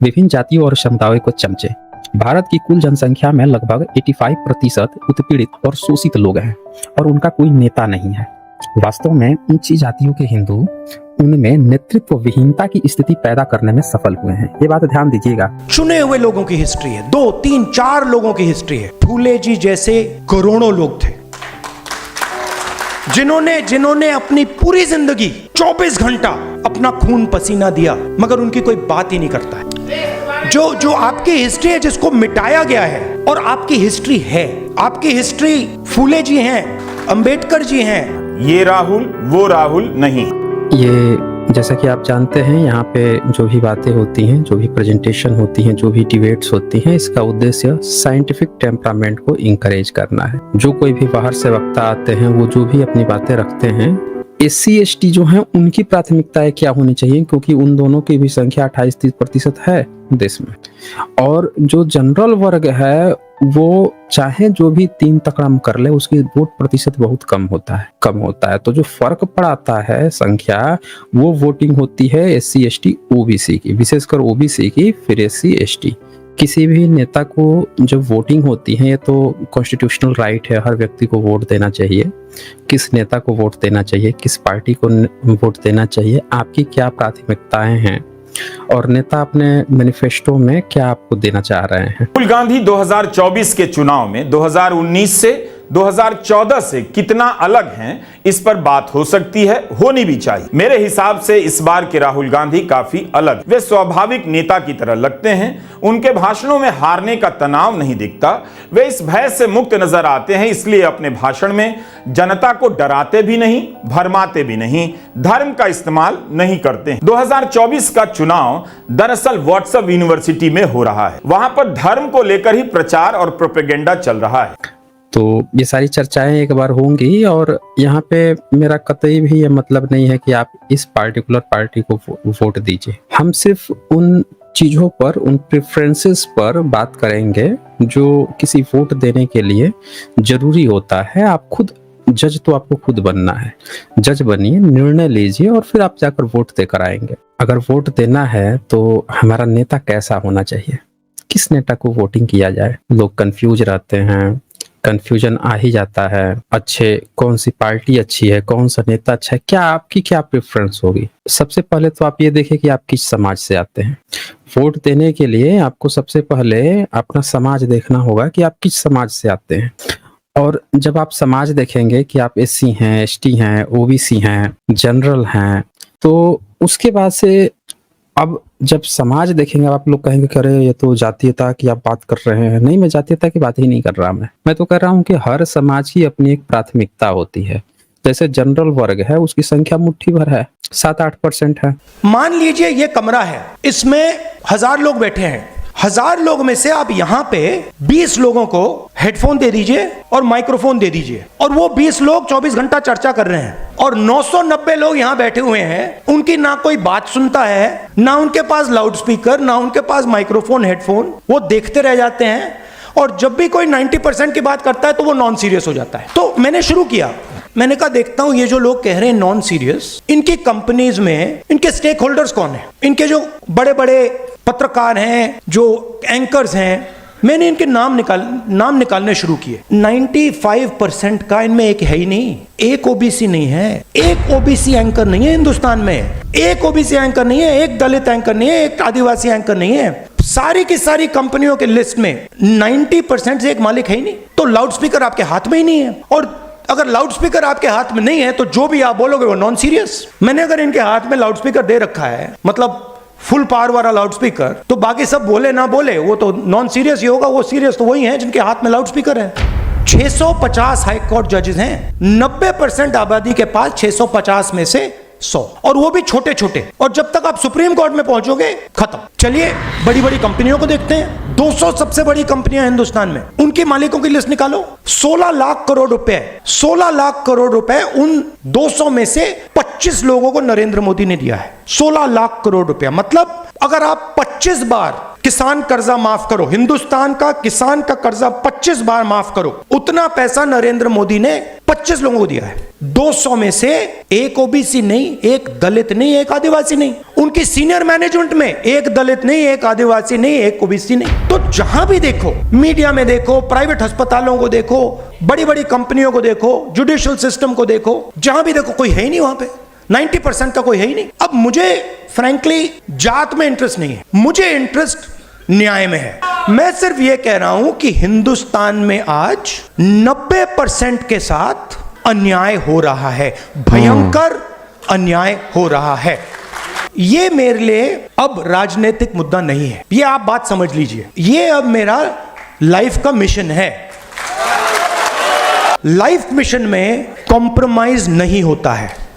विभिन्न जातियों और समुदायों को चमचे। भारत की कुल जनसंख्या में लगभग 85% उत्पीड़ित और शोषित लोग हैं और उनका कोई नेता नहीं है। वास्तव में ऊंची जातियों के हिंदू उनमें नेतृत्व विहीनता की स्थिति पैदा करने में सफल हुए हैं। ये बात ध्यान दीजिएगा। चुने हुए लोगों की हिस्ट्री है, 2, 3, 4 लोगों की हिस्ट्री है। फूले जी जैसे करोड़ों लोग थे जिन्होंने अपनी पूरी जिंदगी 24 घंटा अपना खून पसीना दिया, मगर उनकी कोई बात ही नहीं करता है। जो आपकी हिस्ट्री है जिसको मिटाया गया है, और आपकी हिस्ट्री है, आपकी हिस्ट्री फूले जी हैं, अंबेडकर जी हैं। ये राहुल वो राहुल नहीं। ये जैसा कि आप जानते हैं, यहाँ पे जो भी बातें होती हैं, जो भी प्रेजेंटेशन होती हैं, जो भी डिबेट्स होती हैं, इसका उद्देश्य साइंटिफिक टेम्परामेंट को इंकरेज करना है। जो कोई भी बाहर से वक्ता आते हैं, वो जो भी अपनी बातें रखते हैं, SC ST जो हैं उनकी प्राथमिकताएं क्या होनी चाहिए, क्योंकि उन दोनों की भी संख्या 28-30% है देश में। और जो जनरल वर्ग है वो चाहे जो भी 3 तकड़म कर ले, उसकी वोट प्रतिशत बहुत कम होता है। तो जो फर्क पड़ाता है संख्या, वो वोटिंग होती है SC ST OBC की, विशेषकर OBC की, फिर SC ST। किसी भी नेता को जब वोटिंग होती है, ये तो कॉन्स्टिट्यूशनल राइट है, हर व्यक्ति को वोट देना चाहिए। किस नेता को वोट देना चाहिए, किस पार्टी को वोट देना चाहिए, आपकी क्या प्राथमिकताएं हैं और नेता अपने मैनिफेस्टो में क्या आपको देना चाह रहे हैं। राहुल गांधी 2024 के चुनाव में 2019 से 2014 से कितना अलग हैं, इस पर बात हो सकती है, होनी भी चाहिए। मेरे हिसाब से इस बार के राहुल गांधी काफी अलग, वे स्वाभाविक नेता की तरह लगते हैं। उनके भाषणों में हारने का तनाव नहीं दिखता, वे इस भय से मुक्त नजर आते हैं, इसलिए अपने भाषण में जनता को डराते भी नहीं, भरमाते भी नहीं, धर्म का इस्तेमाल नहीं करते हैं। 2024 का चुनाव दरअसल व्हाट्सएप यूनिवर्सिटी में हो रहा है, वहां पर धर्म को लेकर ही प्रचार और प्रोपेगेंडा चल रहा है। तो ये सारी चर्चाएं एक बार होंगी, और यहाँ पे मेरा कतई भी ये मतलब नहीं है कि आप इस पार्टिकुलर पार्टी को वोट दीजिए। हम सिर्फ उन चीजों पर, उन प्रेफरेंसेस पर बात करेंगे जो किसी वोट देने के लिए जरूरी होता है। आप खुद जज, तो आपको खुद बनना है। जज बनिए, निर्णय लीजिए और फिर आप जाकर वोट देकर आएंगे। अगर वोट देना है तो हमारा नेता कैसा होना चाहिए, किस नेता को वोटिंग किया जाए। लोग कंफ्यूज रहते हैं, कंफ्यूजन आ ही जाता है। कौन सी पार्टी अच्छी है, कौन सा नेता अच्छा है, क्या आपकी क्या प्रेफरेंस होगी। सबसे पहले तो आप ये देखें कि आप किस समाज से आते हैं। वोट देने के लिए आपको सबसे पहले अपना समाज देखना होगा कि आप किस समाज से आते हैं। और जब आप समाज देखेंगे कि आप SC हैं, ST हैं, OBC हैं, जनरल हैं, तो उसके बाद से अब जब समाज देखेंगे, आप लोग कहेंगे कि अरे ये तो जातीयता की आप बात कर रहे हैं। नहीं, मैं जातीयता की बात ही नहीं कर रहा। मैं तो कह रहा हूँ कि हर समाज की अपनी एक प्राथमिकता होती है। जैसे जनरल वर्ग है, उसकी संख्या मुट्ठी भर है, 7-8% है। मान लीजिए ये कमरा है, इसमें 1000 लोग बैठे हैं। 1000 लोग में से आप यहां पे 20 लोगों को हेडफोन दे दीजिए और माइक्रोफोन दे दीजिए, और वो 20 लोग 24 घंटा चर्चा कर रहे हैं, और 990 लोग यहां बैठे हुए हैं। उनकी ना कोई बात सुनता है, ना उनके पास लाउड स्पीकर, ना उनके पास माइक्रोफोन, हेडफोन। वो देखते रह जाते हैं, और जब भी कोई 90% की बात करता है तो वो नॉन सीरियस हो जाता है। तो मैंने शुरू किया, मैंने कहा देखता हूं ये जो लोग कह रहे हैं नॉन सीरियस, इनकी कंपनीज में इनके स्टेक होल्डर्स कौन है, इनके जो बड़े बड़े पत्रकार हैं, जो एंकर्स हैं। मैंने इनके नाम निकालने शुरू किए। 95% का इनमें एक है ही नहीं, एक OBC नहीं है, एक OBC एंकर नहीं है हिंदुस्तान में, एक OBC एंकर नहीं है, एक दलित एंकर नहीं है, एक आदिवासी एंकर नहीं है। सारी की सारी कंपनियों के लिस्ट में 90% से एक मालिक है ही नहीं। तो लाउड स्पीकर आपके हाथ में ही नहीं है, और अगर लाउड स्पीकर आपके हाथ में नहीं है तो जो भी आप बोलोगे वो नॉन सीरियस। मैंने अगर इनके हाथ में लाउड स्पीकर दे रखा है, मतलब फुल पावर वाला लाउड स्पीकर, तो बाकी सब बोले ना बोले वो तो नॉन सीरियस ही होगा। वो सीरियस तो वही है जिनके हाथ में लाउड स्पीकर है। 650 हाई कोर्ट जजेस हैं, 90% आबादी के पास 650 में से 100, और वो भी छोटे छोटे। और जब तक आप सुप्रीम कोर्ट में पहुंचोगे खत्म। चलिए बड़ी बड़ी कंपनियों को देखते हैं। 200 सबसे बड़ी कंपनियां हिंदुस्तान में, उनके मालिकों की लिस्ट निकालो। 16 लाख करोड़ रुपए, 16 लाख करोड़ रुपए उन 200 में से 25 लोगों को नरेंद्र मोदी ने दिया है। 16 लाख करोड़ रुपया, मतलब अगर आप 25 बार किसान कर्जा माफ करो, हिंदुस्तान का किसान का कर्जा 25 बार माफ करो, उतना पैसा नरेंद्र मोदी ने 25 लोगों को दिया है। 200 में से एक ओबीसी नहीं, एक दलित नहीं, एक आदिवासी नहीं। उनकी सीनियर मैनेजमेंट में एक दलित नहीं, एक आदिवासी नहीं, एक ओबीसी नहीं। तो जहां भी देखो, मीडिया में देखो, प्राइवेट अस्पतालों को देखो, बड़ी बड़ी कंपनियों को देखो, जुडिशियल सिस्टम को देखो, जहां भी देखो कोई है ही नहीं वहां पे। 90% का कोई है ही नहीं। अब मुझे फ्रैंकली जात में इंटरेस्ट नहीं है, मुझे इंटरेस्ट न्याय में है। मैं सिर्फ यह कह रहा हूं कि हिंदुस्तान में आज 90% के साथ अन्याय हो रहा है, भयंकर अन्याय हो रहा है। ये मेरे लिए अब राजनीतिक मुद्दा नहीं है, ये आप बात समझ लीजिए। ये अब मेरा लाइफ का मिशन है। लाइफ मिशन में कॉम्प्रोमाइज नहीं होता है।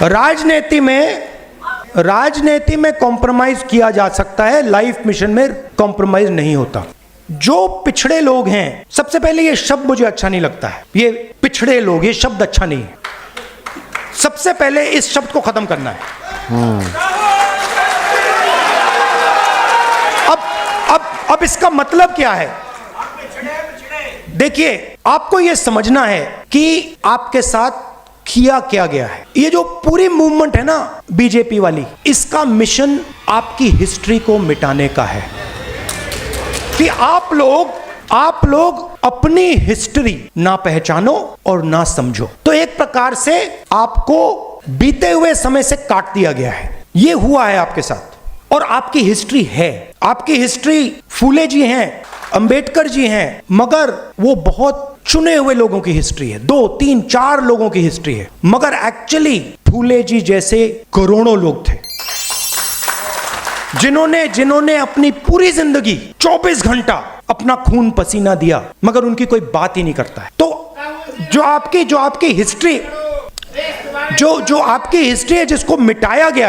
राजनीति में कॉम्प्रोमाइज किया जा सकता है, लाइफ मिशन में कॉम्प्रोमाइज नहीं होता। जो पिछड़े लोग हैं, सबसे पहले ये शब्द मुझे अच्छा नहीं लगता है, ये पिछड़े लोग, ये शब्द अच्छा नहीं है। सबसे पहले इस शब्द को खत्म करना है। अब इसका मतलब क्या है? देखिए, आपको यह समझना है कि आपके साथ किया क्या गया है। ये जो पूरी मूवमेंट है ना बीजेपी वाली, इसका मिशन आपकी हिस्ट्री को मिटाने का है कि आप लोग अपनी हिस्ट्री ना पहचानो और ना समझो। तो एक प्रकार से आपको बीते हुए समय से काट दिया गया है। ये हुआ है आपके साथ, और आपकी हिस्ट्री है। आपकी हिस्ट्री फूले जी हैं, अंबेडकर जी हैं, मगर वो बहुत चुने हुए लोगों की हिस्ट्री है, 2, 3, 4 लोगों की हिस्ट्री है। मगर एक्चुअली फूले जी जैसे करोड़ों लोग थे जिन्होंने अपनी पूरी जिंदगी 24 घंटा अपना खून पसीना दिया, मगर उनकी कोई बात ही नहीं करता है। तो जो आपकी हिस्ट्री है, जिसको मिटाया गया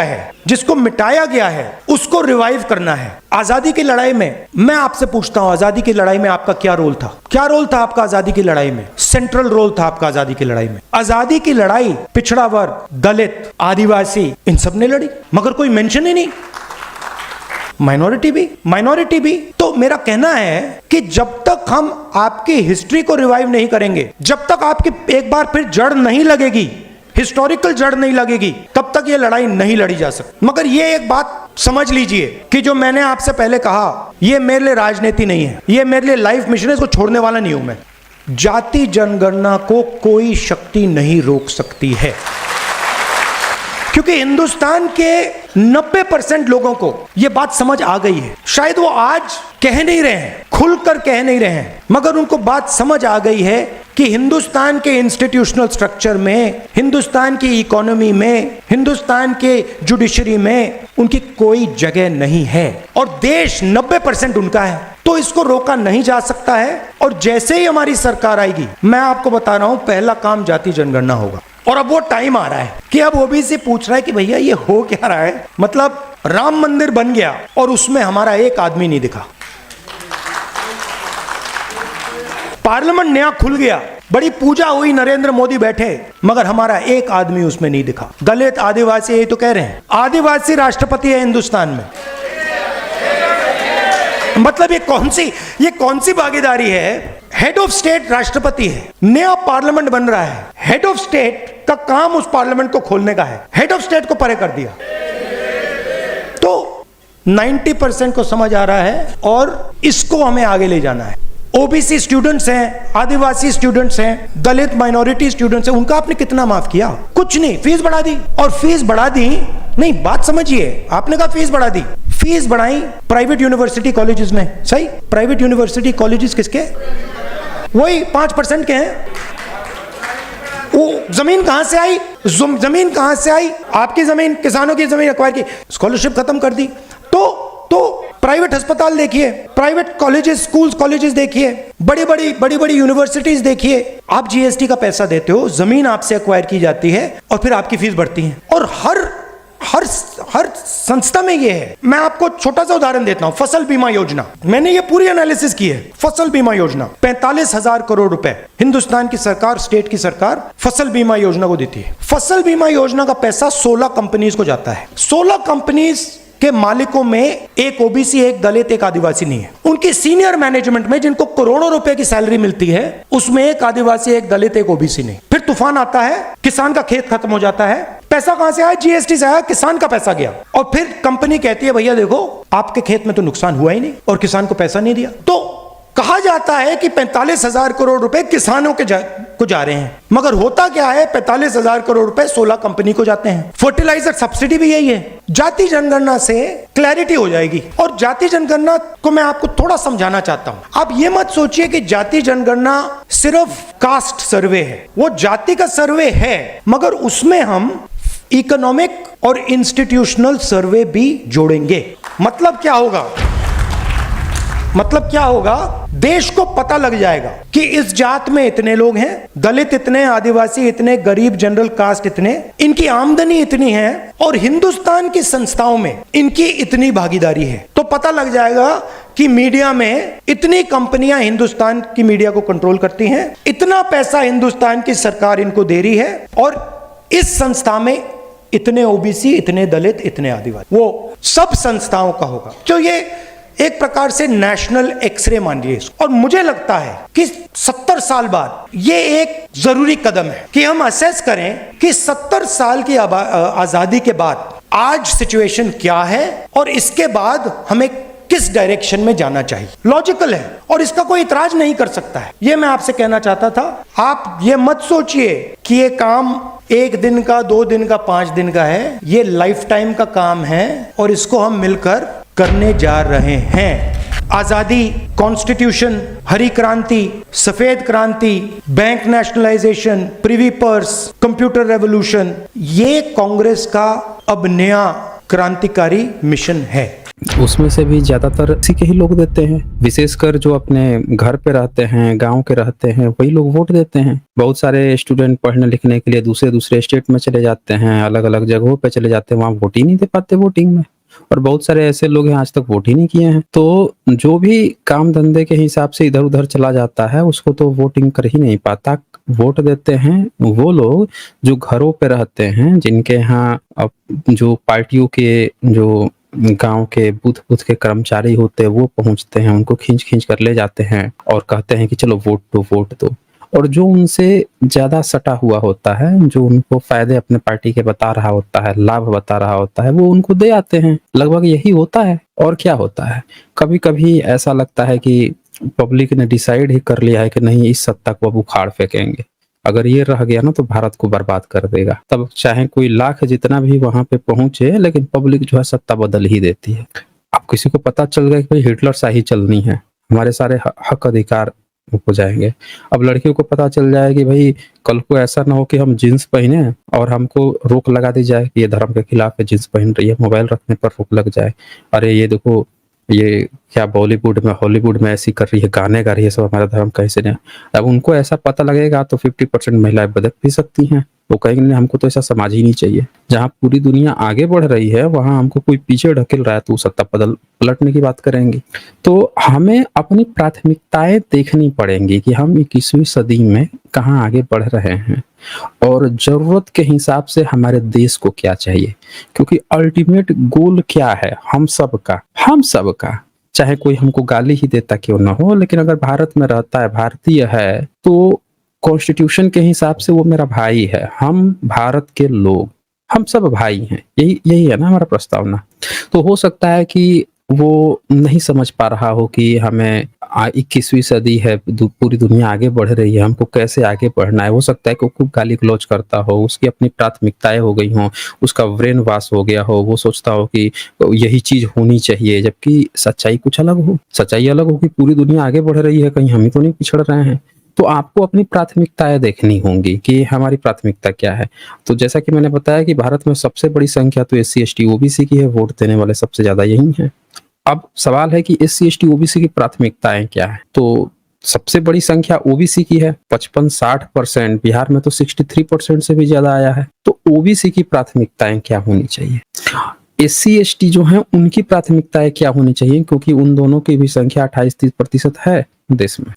है, उसको रिवाइव करना है। आजादी की लड़ाई में मैं आपसे पूछता हूं, आजादी की लड़ाई में आपका क्या रोल था? क्या रोल था आपका आजादी की लड़ाई में? सेंट्रल रोल था आपका आजादी की लड़ाई में। आजादी की लड़ाई पिछड़ा वर्ग, दलित, आदिवासी, इन सब ने लड़ी, मगर कोई मेंशन ही नहीं। माइनॉरिटी भी। तो मेरा कहना है कि जब तक हम आपकी हिस्ट्री को रिवाइव नहीं करेंगे, जब तक आपकी एक बार फिर जड़ नहीं लगेगी, हिस्टोरिकल जड़ नहीं लगेगी, तब तक ये लड़ाई नहीं लड़ी जा सकती। मगर ये एक बात समझ लीजिए कि जो मैंने आपसे पहले कहा, ये मेरे लिए राजनीति नहीं है, ये मेरे लिए लाइफ मिशन है, इसको छोड़ने वाला नहीं हूं मैं। जाति जनगणना को कोई शक्ति नहीं रोक सकती है, क्योंकि हिंदुस्तान के 90% लोगों को यह बात समझ आ गई है। शायद वो आज कह नहीं रहे हैं, खुलकर कह नहीं रहे हैं, मगर उनको बात समझ आ गई है कि हिंदुस्तान के इंस्टीट्यूशनल स्ट्रक्चर में, हिंदुस्तान की इकोनॉमी में, हिंदुस्तान के जुडिशरी में उनकी कोई जगह नहीं है, और देश 90% उनका है। तो इसको रोका नहीं जा सकता है। और जैसे ही हमारी सरकार आएगी, मैं आपको बता रहा हूं, पहला काम जाति जनगणना होगा। और अब वो टाइम आ रहा है कि अब ओबीसी पूछ रहा है कि भैया ये हो क्या रहा है? मतलब राम मंदिर बन गया और उसमें हमारा एक आदमी नहीं दिखा। पार्लियामेंट नया खुल गया, बड़ी पूजा हुई, नरेंद्र मोदी बैठे, मगर हमारा एक आदमी उसमें नहीं दिखा। दलित, आदिवासी, यही तो कह रहे हैं, आदिवासी राष्ट्रपति है हिंदुस्तान में। मतलब ये कौन सी भागीदारी है? हेड ऑफ स्टेट राष्ट्रपति है, नया पार्लियामेंट बन रहा है, हेड ऑफ स्टेट का काम उस पार्लियामेंट को खोलने का है, हेड ऑफ स्टेट को परे कर दिया। तो 90% को समझ आ रहा है और इसको हमें आगे ले जाना है। ओबीसी स्टूडेंट्स हैं, आदिवासी स्टूडेंट्स हैं, दलित माइनॉरिटी स्टूडेंट्स हैं, उनका आपने कितना माफ किया? कुछ नहीं, फीस बढ़ा दी। और फीस बढ़ा दी नहीं, बात समझिए, आपने कहा फीस बढ़ा दी, फीस बढ़ाई प्राइवेट यूनिवर्सिटी कॉलेजेस में, सही? प्राइवेट यूनिवर्सिटी कॉलेजेस किसके? वही 5% के हैं। वो जमीन कहां से आई? जमीन कहां से आई? आपकी जमीन, किसानों की जमीन एक्वायर की, स्कॉलरशिप खत्म कर दी। तो प्राइवेट अस्पताल देखिए, प्राइवेट कॉलेजेस, स्कूल्स, कॉलेजेस देखिए, बड़ी यूनिवर्सिटीज देखिए। आप जीएसटी का पैसा देते हो, जमीन आपसे एक्वायर की जाती है और फिर आपकी फीस बढ़ती है। और हर संस्था में ये है। मैं आपको छोटा सा उदाहरण देता हूं, फसल बीमा योजना, मैंने ये पूरी एनालिसिस की है। फसल बीमा योजना 45,000 करोड़ रुपए हिंदुस्तान की सरकार, स्टेट की सरकार फसल बीमा योजना को देती है। फसल बीमा योजना का पैसा 16 कंपनीज को जाता है। 16 कंपनीज के मालिकों में एक ओबीसी, एक दलित, एक आदिवासी नहीं है। उनकी सीनियर मैनेजमेंट में जिनको करोड़ों रुपए की सैलरी मिलती है, उसमें एक आदिवासी, एक दलित, एक ओबीसी नहीं। फिर तूफान आता है, किसान का खेत खत्म हो जाता है, पैसा कहां से आया? जीएसटी से आया, किसान का पैसा गया। और फिर कंपनी कहती है भैया देखो आपके खेत में तो नुकसान हुआ ही नहीं और किसान को पैसा नहीं दिया। तो कहा जाता है कि 45,000 करोड़ रुपए किसानों को जा रहे हैं, मगर होता क्या है? 45,000 करोड़ रुपए 16 कंपनी को जाते हैं। फर्टिलाइजर सब्सिडी भी यही है। जाति जनगणना से क्लैरिटी हो जाएगी। और जाति जनगणना को मैं आपको थोड़ा समझाना चाहता हूं। आप ये मत सोचिए कि जाति जनगणना सिर्फ कास्ट सर्वे है। वो जाति का सर्वे है, मगर उसमें हम इकोनॉमिक और इंस्टीट्यूशनल सर्वे भी जोड़ेंगे। मतलब क्या होगा? देश को पता लग जाएगा कि इस जात में इतने लोग हैं, दलित इतने, आदिवासी इतने, गरीब जनरल कास्ट इतने, इनकी आमदनी इतनी है और हिंदुस्तान की संस्थाओं में इनकी इतनी भागीदारी है। तो पता लग जाएगा कि मीडिया में इतनी कंपनियां हिंदुस्तान की मीडिया को कंट्रोल करती हैं, इतना पैसा हिंदुस्तान की सरकार इनको दे रही है और इस संस्था में इतने ओबीसी, इतने दलित, इतने आदिवासी, वो सब संस्थाओं का होगा। तो ये एक प्रकार से नेशनल एक्सरे मानिए। और मुझे लगता है कि 70 साल बाद ये एक जरूरी कदम है कि हम असेस करें कि 70 साल की आजादी के बाद आज सिचुएशन क्या है और इसके बाद हमें किस डायरेक्शन में जाना चाहिए। लॉजिकल है और इसका कोई इतराज नहीं कर सकता है। ये मैं आपसे कहना चाहता था। आप ये मत सोचिए कि ये काम 1 दिन का, 2 दिन का, 5 दिन का है। ये लाइफ टाइम का काम है और इसको हम मिलकर करने जा रहे हैं। आजादी, कॉन्स्टिट्यूशन, हरी क्रांति, सफेद क्रांति, bank nationalisation, privy purse, computer revolution, ये कांग्रेस का अब नया क्रांतिकारी मिशन है। उसमें से भी ज्यादातर इसी के ही लोग देते हैं, विशेषकर जो अपने घर पे रहते हैं, गांव के रहते हैं, वही लोग वोट देते हैं। बहुत सारे स्टूडेंट पढ़ने लिखने के लिए दूसरे स्टेट में चले जाते हैं, अलग अलग जगहों पे चले जाते हैं, वहाँ वोट ही नहीं दे पाते वोटिंग में। और बहुत सारे ऐसे लोग हैं आज तक वोट ही नहीं किए हैं। तो जो भी काम धंधे के हिसाब से इधर उधर चला जाता है उसको तो वोटिंग कर ही नहीं पाता। वोट देते हैं वो लोग जो घरों पे रहते हैं, जिनके यहाँ जो पार्टियों के जो गांव के बूथ के कर्मचारी होते हैं वो पहुंचते हैं, उनको खींच कर ले जाते हैं और कहते हैं कि चलो वोट दो। और जो उनसे ज्यादा सटा हुआ होता है, जो उनको फायदे अपने पार्टी के बता रहा होता है, लाभ बता रहा होता है, वो उनको दे आते हैं। लगभग यही होता है। और क्या होता है, कभी कभी ऐसा लगता है कि पब्लिक ने डिसाइड ही कर लिया है कि नहीं, इस सत्ता को अब उखाड़ फेंकेंगे, अगर ये रह गया ना तो भारत को बर्बाद कर देगा। तब चाहे कोई लाख जितना भी वहां पे पहुंचे, लेकिन पब्लिक जो है सत्ता बदल ही देती है। अब किसी को पता चल गया कि भाई हिटलर शाही चलनी है, हमारे सारे हक अधिकार हो जाएंगे। अब लड़कियों को पता चल जाए कि भाई कल को ऐसा ना हो कि हम जींस पहने और हमको रोक लगा दी जाए कि ये धर्म के खिलाफ है, जींस पहन रही है, मोबाइल रखने पर रोक लग जाए, अरे ये देखो ये क्या बॉलीवुड में हॉलीवुड में ऐसी कर रही है, गाने गा रही है, सब हमारा धर्म कैसे नहीं। अब उनको ऐसा पता लगेगा तो 50% महिलाएं बदक भी सकती हैं। वो कहेंगे नहीं, हमको तो ऐसा समाज ही नहीं चाहिए। जहाँ पूरी दुनिया आगे बढ़ रही है वहां हमको कोई पीछे ढकेल रहा है तो सत्ता पलटने की बात करेंगे। तो हमें अपनी प्राथमिकताएं देखनी पड़ेंगी कि हम 21वीं सदी में कहाँ आगे बढ़ रहे हैं और जरूरत के हिसाब से हमारे देश को क्या चाहिए। क्योंकि अल्टीमेट गोल क्या है हम सबका, चाहे कोई हमको गाली ही देता क्यों ना हो, लेकिन अगर भारत में रहता है, भारतीय है, तो कॉन्स्टिट्यूशन के हिसाब से वो मेरा भाई है। हम भारत के लोग, हम सब भाई हैं। यही है ना हमारा प्रस्तावना। तो हो सकता है कि वो नहीं समझ पा रहा हो कि हमें 21वीं सदी है, पूरी दुनिया आगे बढ़ रही है, हमको कैसे आगे बढ़ना है। हो सकता है कि वो खूब गाली गलौज करता हो, उसकी अपनी प्राथमिकताएं हो गई हो, उसका ब्रेन वॉश हो गया हो, वो सोचता हो कि यही चीज होनी चाहिए, जबकि सच्चाई कुछ अलग हो। सच्चाई अलग हो कि पूरी दुनिया आगे बढ़ रही है, कहीं हम ही तो नहीं पिछड़ रहे हैं। तो आपको अपनी प्राथमिकताएं देखनी होंगी कि हमारी प्राथमिकता क्या है। तो जैसा कि मैंने बताया कि भारत में सबसे बड़ी संख्या तो SC ST OBC की है, वोट देने वाले सबसे ज्यादा यही हैं। अब सवाल है कि SC ST OBC की प्राथमिकताएं क्या है। तो सबसे बड़ी संख्या ओबीसी की है, 55-60%। बिहार में तो 63% से भी ज्यादा आया है। तो ओबीसी की प्राथमिकताएं क्या होनी चाहिए, एससी एसटी जो हैं उनकी प्राथमिकताएं क्या होनी चाहिए, क्योंकि उन दोनों की भी संख्या 28-30% है देश में।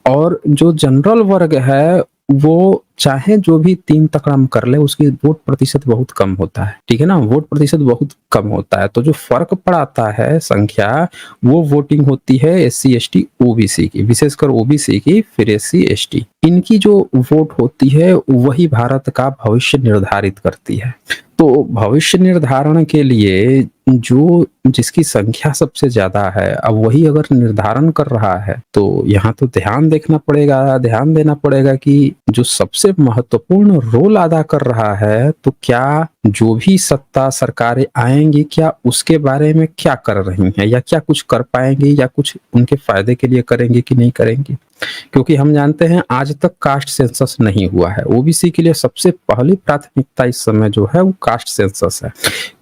और जो जनरल वर्ग है वो चाहे जो भी 3 तकड़म कर ले, उसकी वोट प्रतिशत बहुत कम होता है, ठीक है ना, वोट प्रतिशत बहुत कम होता है। तो जो फर्क पड़ाता है संख्या, वो वोटिंग होती है एससी एसटी ओबीसी की, विशेषकर ओबीसी की, फिर एससी एसटी। इनकी जो वोट होती है वही भारत का भविष्य निर्धारित करती है। तो भविष्य निर्धारण के लिए जो जिसकी संख्या सबसे ज्यादा है, अब वही अगर निर्धारण कर रहा है, तो यहाँ तो ध्यान देना पड़ेगा कि जो सबसे महत्वपूर्ण रोल अदा कर रहा है, तो क्या जो भी सत्ता सरकारें आएंगी, क्या उसके बारे में क्या कर रही हैं, या क्या कुछ कर पाएंगी, या कुछ उनके फायदे के लिए करेंगे कि नहीं करेंगी। क्योंकि हम जानते हैं आज तक कास्ट सेंसस नहीं हुआ है। ओबीसी के लिए सबसे पहली प्राथमिकता इस समय जो है वो कास्ट सेंसस है,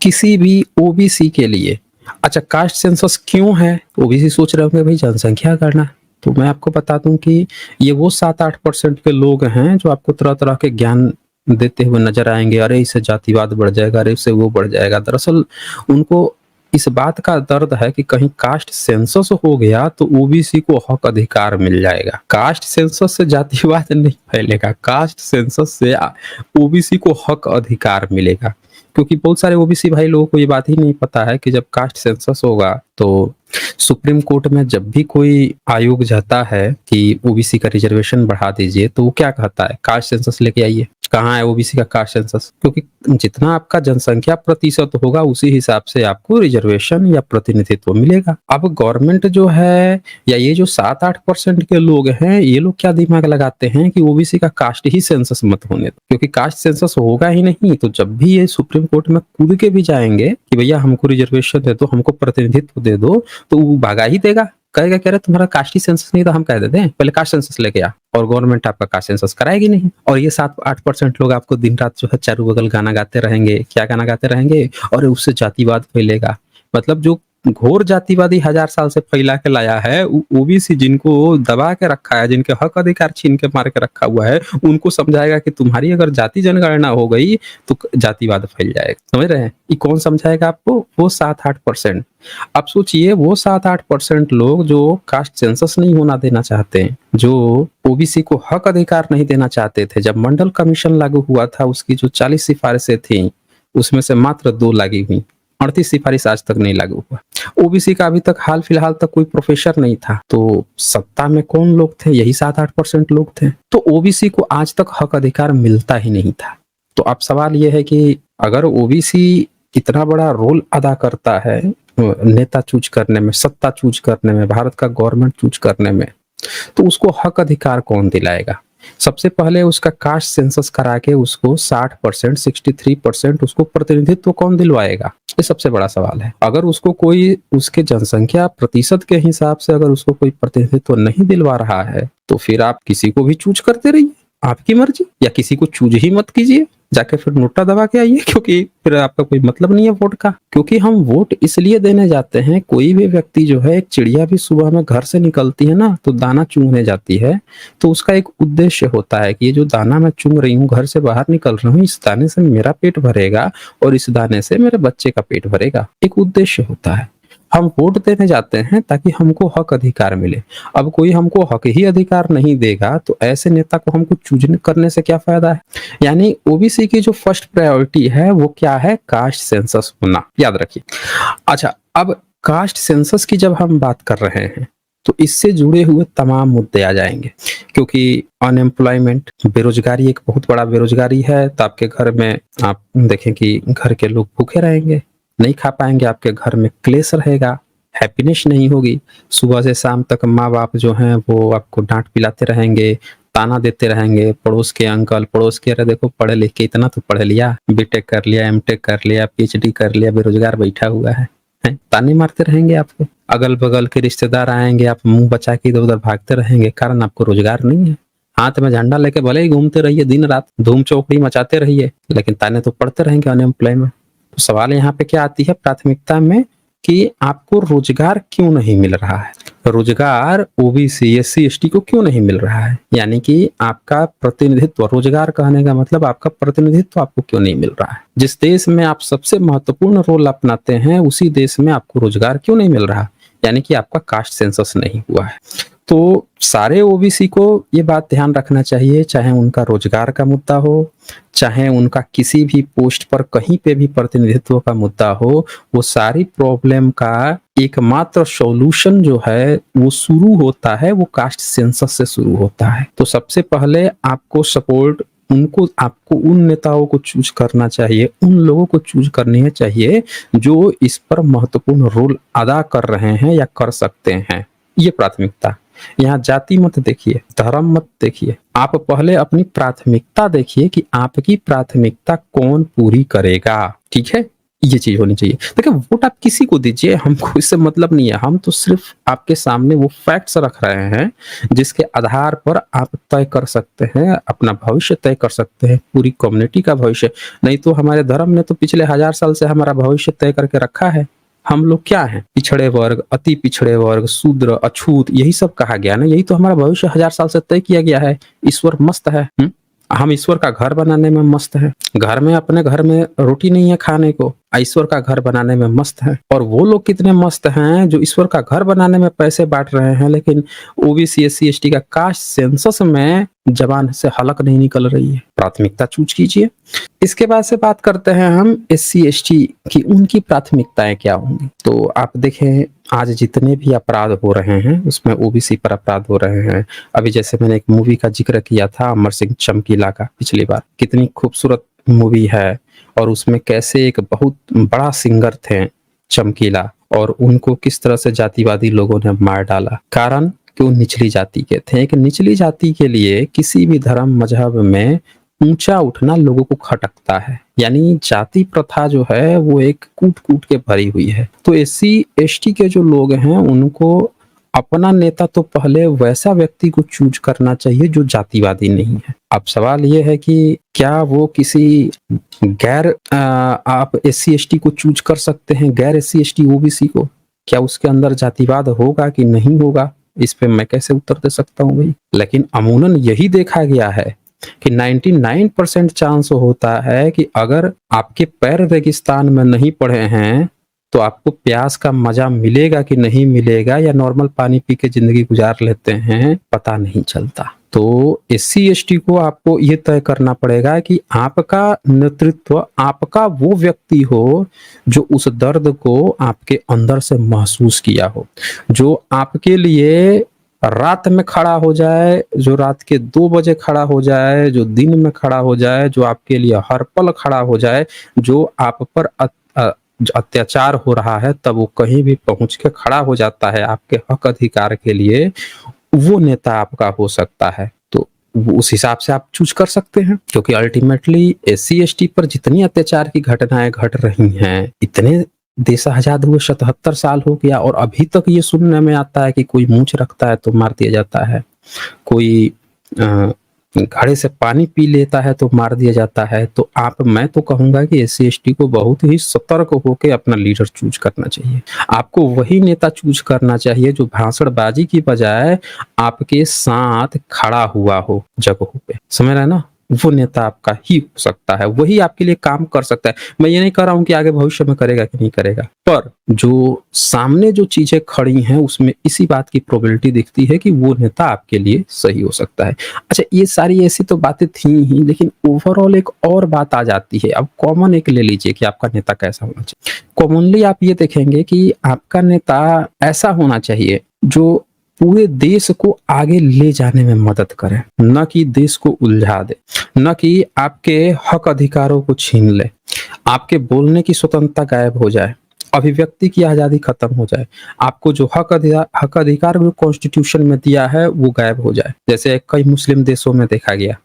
किसी भी ओबीसी के लिए। अच्छा, कास्ट सेंसस क्यों है? ओबीसी सोच रहे होंगे भाई जनसंख्या गणना। तो मैं आपको बता दूं कि ये वो 7-8% के लोग हैं जो आपको तरह तरह के ज्ञान देते हुए नजर आएंगे, अरे इससे जातिवाद बढ़ जाएगा, अरे इससे वो बढ़ जाएगा। दरअसल उनको इस बात का दर्द है कि कहीं कास्ट सेंसस हो गया तो ओबीसी को हक अधिकार मिल जाएगा। कास्ट सेंसस से जातिवाद नहीं फैलेगा, कास्ट सेंसस से ओबीसी को हक अधिकार मिलेगा। क्योंकि बहुत सारे ओबीसी भाई लोगों को ये बात ही नहीं पता है कि जब कास्ट सेंसस होगा तो सुप्रीम कोर्ट में जब भी कोई आयोग जाता है कि ओबीसी का रिजर्वेशन बढ़ा दीजिए, तो वो क्या कहता है, कास्ट सेंसस लेके आइए। कहाँ है ओबीसी का कास्ट सेंसस? क्योंकि जितना आपका जनसंख्या प्रतिशत होगा उसी हिसाब से आपको रिजर्वेशन या प्रतिनिधित्व मिलेगा। अब गवर्नमेंट जो है, या ये जो 7-8% के लोग हैं, ये लोग क्या दिमाग लगाते हैं कि ओबीसी का कास्ट ही सेंसस मत होने दो, क्योंकि कास्ट सेंसस होगा ही नहीं। तो जब भी ये सुप्रीम कोर्ट में कूद के भी जाएंगे कि भैया हमको रिजर्वेशन दे दो, हमको प्रतिनिधित्व दे दो, तो वो भागा ही देगा, कहेगा कह रहे तुम्हारा कास्ट ही सेंसस नहीं, तो हम कह देते हैं पहले कास्ट सेंसस लेके आ। और गवर्नमेंट आपका कास्ट सेंसस कराएगी नहीं। और ये 7-8% लोग आपको दिन रात जो है चारों बगल गाना गाते रहेंगे। क्या गाना गाते रहेंगे? और उससे जातिवाद फैलेगा। मतलब जो घोर जातिवादी 1000 साल से फैला के लाया है, ओबीसी जिनको दबा के रखा है, जिनके हक अधिकार छीन के मार के रखा हुआ है, उनको समझाएगा कि तुम्हारी अगर जाति जनगणना हो गई तो जातिवाद फैल जाएगा। समझ रहे हैं? ये कौन समझाएगा आपको? वो 7-8%। अब सोचिए वो 7-8% लोग जो कास्ट सेंसस नहीं होना देना चाहते हैं, जो ओबीसी को हक अधिकार नहीं देना चाहते थे। जब मंडल कमीशन लागू हुआ था, उसकी जो 40 सिफारिशें थी, उसमें से मात्र 2 लागू हुई, 38 सिफारिश आज तक नहीं लागू हुआ। ओबीसी का अभी तक हाल फिलहाल तक कोई प्रोफेसर नहीं था। तो सत्ता में कौन लोग थे? यही 7-8% लोग थे। तो ओबीसी को आज तक हक अधिकार मिलता ही नहीं था। तो अब सवाल यह है कि अगर ओबीसी इतना बड़ा रोल अदा करता है नेता चूज करने में, सत्ता चूज करने में, भारत का गवर्नमेंट चूज करने में, तो उसको हक अधिकार कौन दिलाएगा? सबसे पहले उसका कास्ट सेंसस करा के उसको 60%, 63% उसको प्रतिनिधित्व कौन दिलवाएगा? ये सबसे बड़ा सवाल है। अगर उसको कोई उसके जनसंख्या प्रतिशत के हिसाब से अगर उसको कोई प्रतिनिधित्व नहीं दिलवा रहा है, तो फिर आप किसी को भी चूज करते रहिए, आपकी मर्जी, या किसी को चूज ही मत कीजिए, जाके फिर नोटा दबा के आइए, क्योंकि फिर आपका कोई मतलब नहीं है वोट का। क्योंकि हम वोट इसलिए देने जाते हैं, कोई भी व्यक्ति जो है, एक चिड़िया भी सुबह में घर से निकलती है ना, तो दाना चुगने जाती है, तो उसका एक उद्देश्य होता है कि ये जो दाना मैं चुग रही हूँ, घर से बाहर निकल रही हूँ, इस दाने से मेरा पेट भरेगा और इस दाने से मेरे बच्चे का पेट भरेगा, एक उद्देश्य होता है। हम वोट देने जाते हैं ताकि हमको हक अधिकार मिले। अब कोई हमको हक ही अधिकार नहीं देगा, तो ऐसे नेता को हमको चूज करने से क्या फायदा है? यानी ओबीसी की जो फर्स्ट प्रायोरिटी है वो क्या है? कास्ट सेंसस होना, याद रखिए। अच्छा, अब कास्ट सेंसस की जब हम बात कर रहे हैं तो इससे जुड़े हुए तमाम मुद्दे आ जाएंगे, क्योंकि अनएम्प्लॉयमेंट, बेरोजगारी एक बहुत बड़ा बेरोजगारी है। तो आपके घर में आप देखें कि घर के लोग भूखे रहेंगे, नहीं खा पाएंगे, आपके घर में क्लेश रहेगा, हैप्पीनेस नहीं होगी। सुबह से शाम तक माँ बाप जो हैं वो आपको डांट पिलाते रहेंगे, ताना देते रहेंगे। पड़ोस के अंकल, पड़ोस के, अरे देखो पढ़े लिख के इतना तो पढ़ लिया, बीटेक कर लिया, एमटेक कर लिया, पीएचडी कर लिया, बेरोजगार बैठा हुआ है, ताने मारते रहेंगे आपको। अगल बगल के रिश्तेदार आएंगे, आप मुंह बचा के इधर उधर भागते रहेंगे, कारण आपको रोजगार नहीं है। हाथ में झंडा लेके भले ही घूमते रहिए, दिन रात धूम चौकड़ी मचाते रहिए, लेकिन ताने तो पड़ते रहेंगे, अनएम्प्लॉयमेंट। तो सवाल यहाँ पे क्या आती है प्राथमिकता में, कि आपको रोजगार क्यों नहीं मिल रहा है? रोजगार ओबीसी एससी एसटी को क्यों नहीं मिल रहा है, यानी कि आपका प्रतिनिधित्व, रोजगार कहने का मतलब आपका प्रतिनिधित्व आपको क्यों नहीं मिल रहा है। जिस देश में आप सबसे महत्वपूर्ण रोल अपनाते हैं उसी देश में आपको रोजगार क्यों नहीं मिल रहा, यानी कि आपका कास्ट सेंसस नहीं हुआ है। तो सारे ओबीसी को ये बात ध्यान रखना चाहिए, चाहे उनका रोजगार का मुद्दा हो, चाहे उनका किसी भी पोस्ट पर कहीं पे भी प्रतिनिधित्व का मुद्दा हो, वो सारी प्रॉब्लम का एकमात्र सॉल्यूशन जो है वो शुरू होता है, वो कास्ट सेंसस से शुरू होता है। तो सबसे पहले आपको सपोर्ट आपको उन नेताओं को चूज करना चाहिए, उन लोगों को चूज करनी चाहिए जो इस पर महत्वपूर्ण रोल अदा कर रहे हैं या कर सकते हैं। ये प्राथमिकता। यहाँ जाति मत देखिए, धर्म मत देखिए, आप पहले अपनी प्राथमिकता देखिए कि आपकी प्राथमिकता कौन पूरी करेगा। ठीक है, ये चीज होनी चाहिए। देखिए, वोट आप किसी को दीजिए, हमको इससे मतलब नहीं है, हम तो सिर्फ आपके सामने वो फैक्ट्स रख रहे हैं जिसके आधार पर आप तय कर सकते हैं, अपना भविष्य तय कर सकते हैं, पूरी कम्युनिटी का भविष्य। नहीं तो हमारे धर्म ने तो पिछले 1000 साल से हमारा भविष्य तय करके रखा है। हम लोग क्या हैं? पिछड़े वर्ग, अति पिछड़े वर्ग, शूद्र, अछूत, यही सब कहा गया ना, यही तो हमारा भविष्य 1000 साल से तय किया गया है। ईश्वर मस्त है, हम ईश्वर का घर बनाने में मस्त है। घर में, अपने घर में रोटी नहीं है खाने को, ईश्वर का घर बनाने में मस्त है। और वो लोग कितने मस्त हैं जो ईश्वर का घर बनाने में पैसे बांट रहे हैं, लेकिन ओबीसी एससी एसटी का कास्ट सेंसस में जबान से हलक नहीं निकल रही है। प्राथमिकता चूज कीजिए। इसके बाद से बात करते हैं हम एससी एसटी की, उनकी प्राथमिकताएं क्या होंगी। तो आप देखें, आज जितने भी अपराध हो रहे हैं उसमें ओबीसी पर अपराध हो रहे हैं। अभी जैसे मैंने एक मूवी का जिक्र किया था, अमर सिंह चमकीला का, पिछली बार, कितनी खूबसूरत मूवी है, और उसमें कैसे एक बहुत बड़ा सिंगर थे चमकीला, और उनको किस तरह से जातिवादी लोगों ने मार डाला। कारण कि वो निचली जाति के थे। एक निचली जाति के लिए किसी भी धर्म मजहब में ऊंचा उठना लोगों को खटकता है, यानी जाति प्रथा जो है वो एक कूट कूट के भरी हुई है। तो एससी एसटी के जो लोग हैं उनको अपना नेता तो पहले वैसा व्यक्ति को चूज करना चाहिए जो जातिवादी नहीं है। अब सवाल ये है कि क्या वो किसी गैर आप एससी एसटी को चूज कर सकते हैं, गैर एससी एसटी ओबीसी को? क्या उसके अंदर जातिवाद होगा कि नहीं होगा, इस पे मैं कैसे उत्तर दे सकता हूँ भाई। लेकिन अमूमन यही देखा गया है कि 99% चांस होता है कि अगर आपके पैर रेगिस्तान में नहीं पड़े हैं तो आपको प्यास का मजा मिलेगा कि नहीं मिलेगा, या नॉर्मल पानी पी के जिंदगी गुजार लेते हैं, पता नहीं चलता। तो एससी एसटी को आपको ये तय करना पड़ेगा कि आपका नेतृत्व, आपका वो व्यक्ति हो जो उस दर्द को आपके अंदर से महसूस किया हो, जो आपके लिए रात में खड़ा हो जाए, जो रात के 2 बजे खड़ा हो जाए, जो दिन में खड़ा हो जाए, जो आपके लिए हर पल खड़ा हो जाए, जो आप पर अत्याचार हो रहा है तब वो कहीं भी पहुंच के खड़ा हो जाता है आपके हक अधिकार के लिए, वो नेता आपका हो सकता है। तो उस हिसाब से आप चूज कर सकते हैं, क्योंकि अल्टीमेटली एससी एसटी पर जितनी अत्याचार की घटनाएं घट रही हैं, इतने देश आजाद हुए 77 साल हो गया और अभी तक ये सुनने में आता है कि कोई मूंछ रखता है तो मार दिया जाता है, कोई घड़े से पानी पी लेता है तो मार दिया जाता है। तो मैं तो कहूंगा कि एससी एसटी को बहुत ही सतर्क होकर अपना लीडर चूज करना चाहिए। आपको वही नेता चूज करना चाहिए जो भाषणबाजी की बजाय आपके साथ खड़ा हुआ हो जगहों पे, समझ रहे ना, वो नेता आपका ही हो सकता है, वही आपके लिए काम कर सकता है। मैं ये नहीं कह रहा हूं कि आगे भविष्य में करेगा कि नहीं करेगा, पर जो सामने जो चीजें खड़ी हैं उसमें इसी बात की प्रोबेबिलिटी दिखती है कि वो नेता आपके लिए सही हो सकता है। अच्छा, ये सारी ऐसी तो बातें थी ही, लेकिन ओवरऑल एक और बात आ जाती है। अब कॉमन एक ले लीजिए कि आपका नेता कैसा होना चाहिए। कॉमनली आप ये देखेंगे कि आपका नेता ऐसा होना चाहिए जो पूरे देश को आगे ले जाने में मदद करे, न कि देश को उलझा दे, न कि आपके हक अधिकारों को छीन ले, आपके बोलने की स्वतंत्रता गायब हो जाए, अभिव्यक्ति की आजादी खत्म हो जाए, आपको जो हक अधिकार जो कॉन्स्टिट्यूशन में दिया है वो गायब हो जाए। जैसे कई मुस्लिम देशों में देखा गया,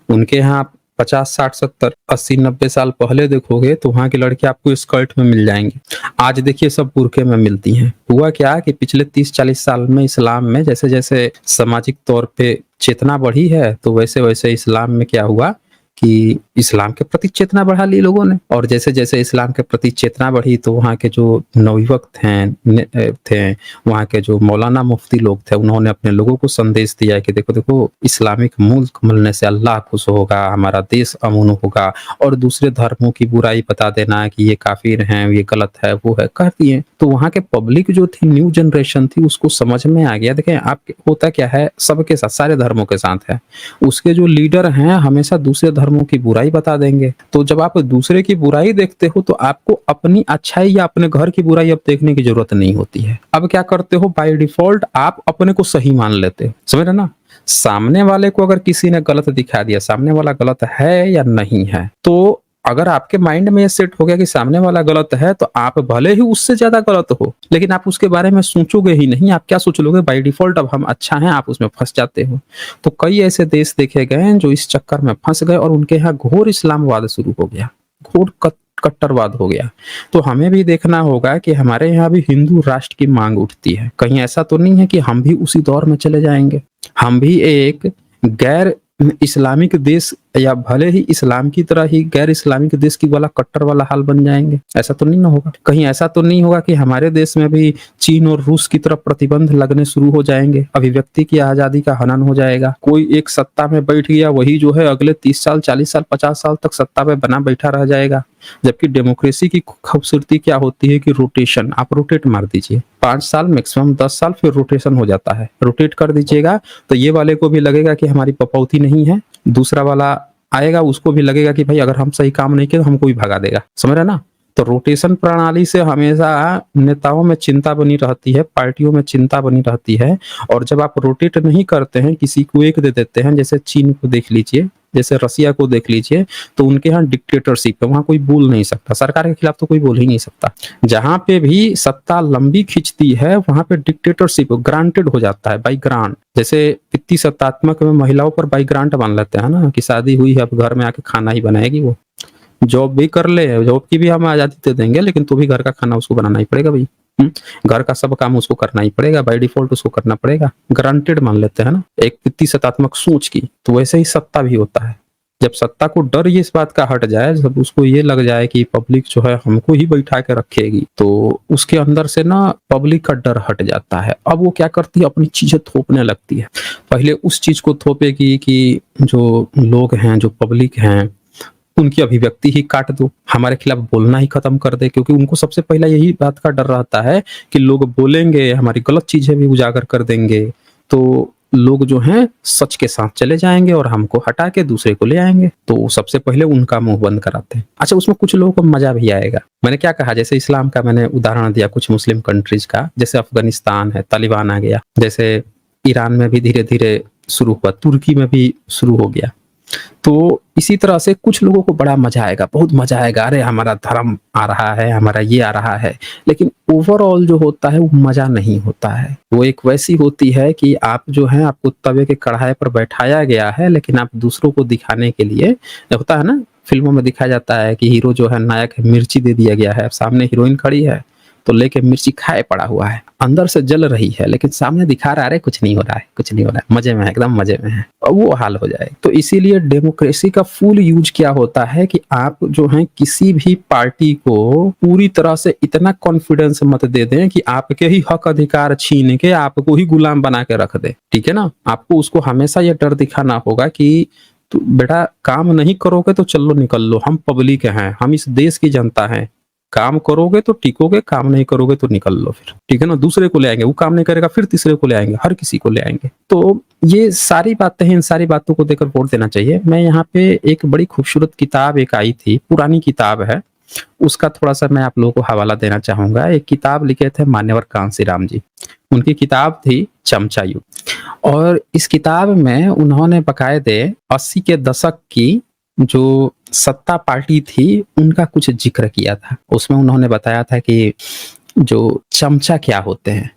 उनके यहाँ 50, 60, 70, 80, 90 साल पहले देखोगे तो वहां की लड़की आपको स्कर्ट में मिल जाएंगी। आज देखिए सब बुर्के में मिलती हैं। हुआ क्या कि पिछले 30-40 साल में इस्लाम में जैसे जैसे सामाजिक तौर पे चेतना बढ़ी है, तो वैसे वैसे इस्लाम में क्या हुआ कि इस्लाम के प्रति चेतना बढ़ा ली लोगों ने, और जैसे जैसे इस्लाम के प्रति चेतना बढ़ी तो वहाँ के जो नवयुवक थे वहाँ के जो मौलाना मुफ्ती लोग थे, उन्होंने अपने लोगों को संदेश दिया कि देखो देखो, इस्लामिक मुल्क मिलने से अल्लाह खुश होगा, हमारा देश अमन होगा, और दूसरे धर्मों की बुराई बता देना कि ये काफिर हैं, ये गलत है, वो है, कर दिए। तो वहाँ के पब्लिक जो थी, न्यू जनरेशन थी, उसको समझ में आ गया। देखें आप, होता क्या है, सबके साथ, सारे धर्मों के साथ है, उसके जो लीडर हैं हमेशा दूसरे धर्मों की बुराई बता देंगे। तो जब आप दूसरे की बुराई देखते हो तो आपको अपनी अच्छाई या अपने घर की बुराई अब देखने की जरूरत नहीं होती है। अब क्या करते हो, बाय डिफॉल्ट आप अपने को सही मान लेते हो, समझ रहे ना। सामने वाले को अगर किसी ने गलत दिखा दिया, सामने वाला गलत है या नहीं है, तो अगर आपके माइंड में ये सेट हो गया कि सामने वाला गलत है, तो आप भले ही उससे ज्यादा गलत हो, लेकिन आप उसके बारे में सोचोगे ही नहीं। आप क्या सोच लोगे, बाय डिफॉल्ट अब हम अच्छा हैं, आप उसमें फंस जाते हो। तो कई ऐसे देश देखे गए हैं जो इस चक्कर में फंस गए और उनके यहाँ घोर इस्लामवाद शुरू हो गया, घोर कट्टरवाद हो गया। तो हमें भी देखना होगा कि हमारे यहाँ भी हिंदू राष्ट्र की मांग उठती है। कहीं ऐसा तो नहीं है कि हम भी उसी दौर में चले जाएंगे, हम भी एक गैर इस्लामिक देश या भले ही इस्लाम की तरह ही गैर इस्लामिक देश की वाला कट्टर वाला हाल बन जाएंगे। ऐसा तो नहीं ना होगा। कहीं ऐसा तो नहीं होगा कि हमारे देश में भी चीन और रूस की तरफ प्रतिबंध लगने शुरू हो जाएंगे, अभिव्यक्ति की आजादी का हनन हो जाएगा, कोई एक सत्ता में बैठ गया, वही जो है अगले 30 साल 40 साल 50 साल तक सत्ता पे बना बैठा रह जाएगा। जबकि डेमोक्रेसी की खूबसूरती क्या होती है कि रोटेशन, आप रोटेट मार दीजिए, 5 साल मैक्सिमम 10 साल, फिर रोटेशन हो जाता है। रोटेट कर दीजिएगा तो ये वाले को भी लगेगा कि हमारी पपौती नहीं है, दूसरा वाला आएगा उसको भी लगेगा कि भाई अगर हम सही काम नहीं किए तो हमको भी भगा देगा, समझ रहे ना। तो रोटेशन प्रणाली से हमेशा नेताओं में चिंता बनी रहती है, पार्टियों में चिंता बनी रहती है। और जब आप रोटेट नहीं करते हैं, किसी को एक दे देते हैं, जैसे चीन को देख लीजिए, जैसे रसिया को देख लीजिए, तो उनके यहाँ डिक्टेटरशिप है, वहां कोई बोल नहीं सकता, सरकार के खिलाफ तो कोई बोल ही नहीं सकता। जहां पे भी सत्ता लंबी खिंचती है वहां पे डिक्टेटरशिप ग्रांटेड हो जाता है, बाई ग्रांट। जैसे पित्ती सत्तात्मक में महिलाओं पर बाई ग्रांट मान लेते हैं ना, कि शादी हुई है अब घर में आके खाना ही बनाएगी, वो जॉब भी कर ले, जॉब की भी हम आजादी दे देंगे, लेकिन तो भी घर का खाना उसको बनाना ही पड़ेगा भाई। घर का सब काम उसको करना ही पड़ेगा, बाय डिफॉल्ट उसको करना पड़ेगा, ग्रांटेड मान लेते हैं ना एक पित्ती सत्तात्मक सोच की। तो वैसे ही सत्ता भी होता है, जब सत्ता को डर ये इस बात का हट जाए, जब उसको ये लग जाए कि पब्लिक जो है हमको ही बैठा के रखेगी, तो उसके अंदर से ना पब्लिक का डर हट जाता है। अब वो क्या करती है, अपनी चीजें थोपने लगती है। पहले उस चीज को थोपेगी कि जो लोग हैं, जो पब्लिक हैं, उनकी अभिव्यक्ति ही काट दो, हमारे खिलाफ बोलना ही खत्म कर दे, क्योंकि उनको सबसे पहला यही बात का डर रहता है कि लोग बोलेंगे, हमारी गलत चीजें भी उजागर कर देंगे, तो लोग जो हैं सच के साथ चले जाएंगे और हमको हटा के दूसरे को ले आएंगे। तो सबसे पहले उनका मुंह बंद कराते हैं। अच्छा, उसमें कुछ लोगों को मजा भी आएगा। मैंने क्या कहा, जैसे इस्लाम का मैंने उदाहरण दिया, कुछ मुस्लिम कंट्रीज का, जैसे अफगानिस्तान है, तालिबान आ गया, जैसे ईरान में भी धीरे धीरे शुरू हुआ, तुर्की में भी शुरू हो गया। तो इसी तरह से कुछ लोगों को बड़ा मजा आएगा, बहुत मजा आएगा, अरे हमारा धर्म आ रहा है, हमारा ये आ रहा है। लेकिन ओवरऑल जो होता है वो मजा नहीं होता है। वो एक वैसी होती है कि आप जो है, आपको तवे के कढ़ाई पर बैठाया गया है, लेकिन आप दूसरों को दिखाने के लिए, होता है ना फिल्मों में दिखाया जाता है कि हीरो जो है, नायक है, मिर्ची दे दिया गया है, सामने हीरोइन खड़ी है तो लेके मिर्ची खाए पड़ा हुआ है, अंदर से जल रही है, लेकिन सामने दिखा रहा है कुछ नहीं हो रहा है, कुछ नहीं हो रहा है, मजे में है, एकदम मजे में है, और वो हाल हो जाए। तो इसीलिए डेमोक्रेसी का फुल यूज क्या होता है कि आप जो है किसी भी पार्टी को पूरी तरह से इतना कॉन्फिडेंस मत दे दें कि आपके ही हक अधिकार छीन के आपको ही गुलाम बना के रख दे, ठीक है ना। आपको उसको हमेशा ये डर दिखाना होगा कि तो बेटा काम नहीं करोगे तो चलो निकल लो, हम पब्लिक हैं, हम इस देश की जनता हैं, काम करोगे तो टिकोगे, काम नहीं करोगे तो निकल लो फिर, ठीक है ना। दूसरे को ले आएंगे, वो काम नहीं करेगा फिर तीसरे को ले आएंगे, हर किसी को ले आएंगे। तो ये सारी बातें हैं, इन सारी बातों को देकर वोट देना चाहिए। मैं यहाँ पे एक बड़ी खूबसूरत किताब एक आई थी, पुरानी किताब है, उसका थोड़ा सा मैं आप लोगों को हवाला देना चाहूंगा। एक किताब लिखे थे मान्यवर कांसीराम जी, उनकी किताब थी चमचा युग, और इस किताब में उन्होंने बकायदे 80 के दशक की जो सत्ता पार्टी थी उनका कुछ जिक्र किया था। उसमें उन्होंने बताया था कि जो चमचा क्या होते हैं,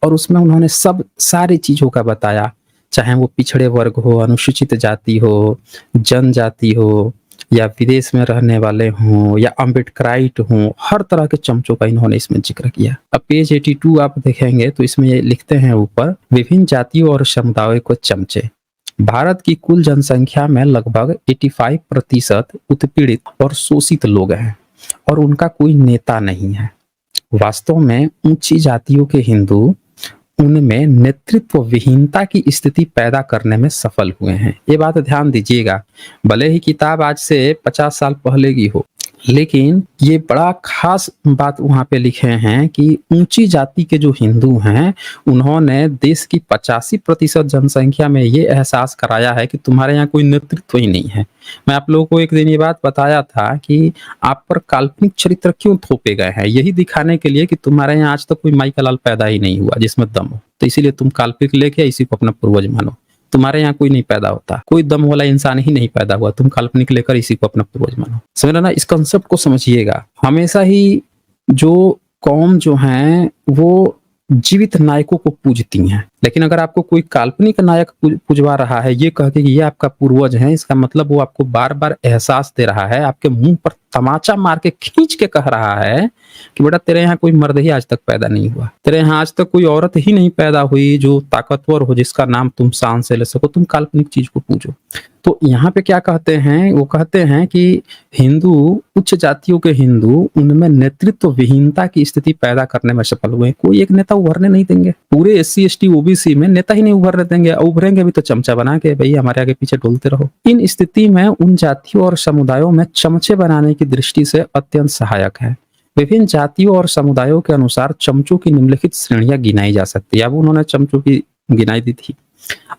और उसमें उन्होंने सब सारी चीजों का बताया, चाहे वो पिछड़े वर्ग हो, अनुसूचित जाति हो, जनजाति हो, या विदेश में रहने वाले हों, या अम्बेडकराइट हों, हर तरह के चमचों का इन्होंने इसमें जिक्र किया। अब पेज 82 आप देखेंगे तो इसमें ये लिखते हैं ऊपर, विभिन्न जातियों और समुदायों को चमचे, भारत की कुल जनसंख्या में लगभग 85% उत्पीड़ित और शोषित लोग हैं और उनका कोई नेता नहीं है। वास्तव में ऊंची जातियों के हिंदू उनमें नेतृत्व विहीनता की स्थिति पैदा करने में सफल हुए हैं। ये बात ध्यान दीजिएगा, भले ही किताब आज से 50 साल पहले की हो, लेकिन ये बड़ा खास बात वहां पे लिखे हैं कि ऊंची जाति के जो हिंदू हैं उन्होंने देश की 85% जनसंख्या में ये एहसास कराया है कि तुम्हारे यहाँ कोई नेतृत्व ही नहीं है। मैं आप लोगों को एक दिन ये बात बताया था कि आप पर काल्पनिक चरित्र क्यों थोपे गए हैं, यही दिखाने के लिए कि तुम्हारे यहाँ आज तक कोई माई का लाल पैदा ही नहीं हुआ जिसमें दम हो, तो इसीलिए तुम काल्पनिक लेके इसी को अपना पूर्वज मानो। तुम्हारे यहाँ कोई नहीं पैदा होता, कोई दम वाला इंसान ही नहीं पैदा हुआ, तुम काल्पनिक लेकर इसी को अपना पूर्वज मानो। समझ रहे ना, इस कंसेप्ट को समझिएगा। हमेशा ही जो कौम जो है वो जीवित नायकों को पूजती हैं, लेकिन अगर आपको कोई काल्पनिक नायक पूजवा रहा है ये कह के कि ये आपका पूर्वज है, इसका मतलब वो आपको बार बार एहसास दे रहा है, आपके मुंह पर तमाचा मार के खींच के कह रहा है कि बेटा तेरे यहाँ कोई मर्द ही आज तक पैदा नहीं हुआ, तेरे यहाँ आज तक कोई औरत ही नहीं पैदा हुई जो ताकतवर हो, जिसका नाम तुम शान से ले सको, तुम काल्पनिक चीज को पूजो। तो यहाँ पे क्या कहते हैं, वो कहते हैं कि हिंदू, उच्च जातियों के हिंदू उनमें नेतृत्व विहीनता की स्थिति पैदा करने में सफल हुए। कोई एक नेता उभरने नहीं देंगे, पूरे SC ST OBC में नेता ही नहीं उभरने देंगे, उभरेंगे भी तो चमचा बना के, भाई हमारे आगे पीछे डोलते रहो। इन स्थिति में उन जातियों और समुदायों में चमचे बनाने की दृष्टि से अत्यंत सहायक है। विभिन्न जातियों और समुदायों के अनुसार चमचों की निम्नलिखित श्रेणियां गिनाई जा सकती है। अब उन्होंने चमचों की गिनाई दी थी।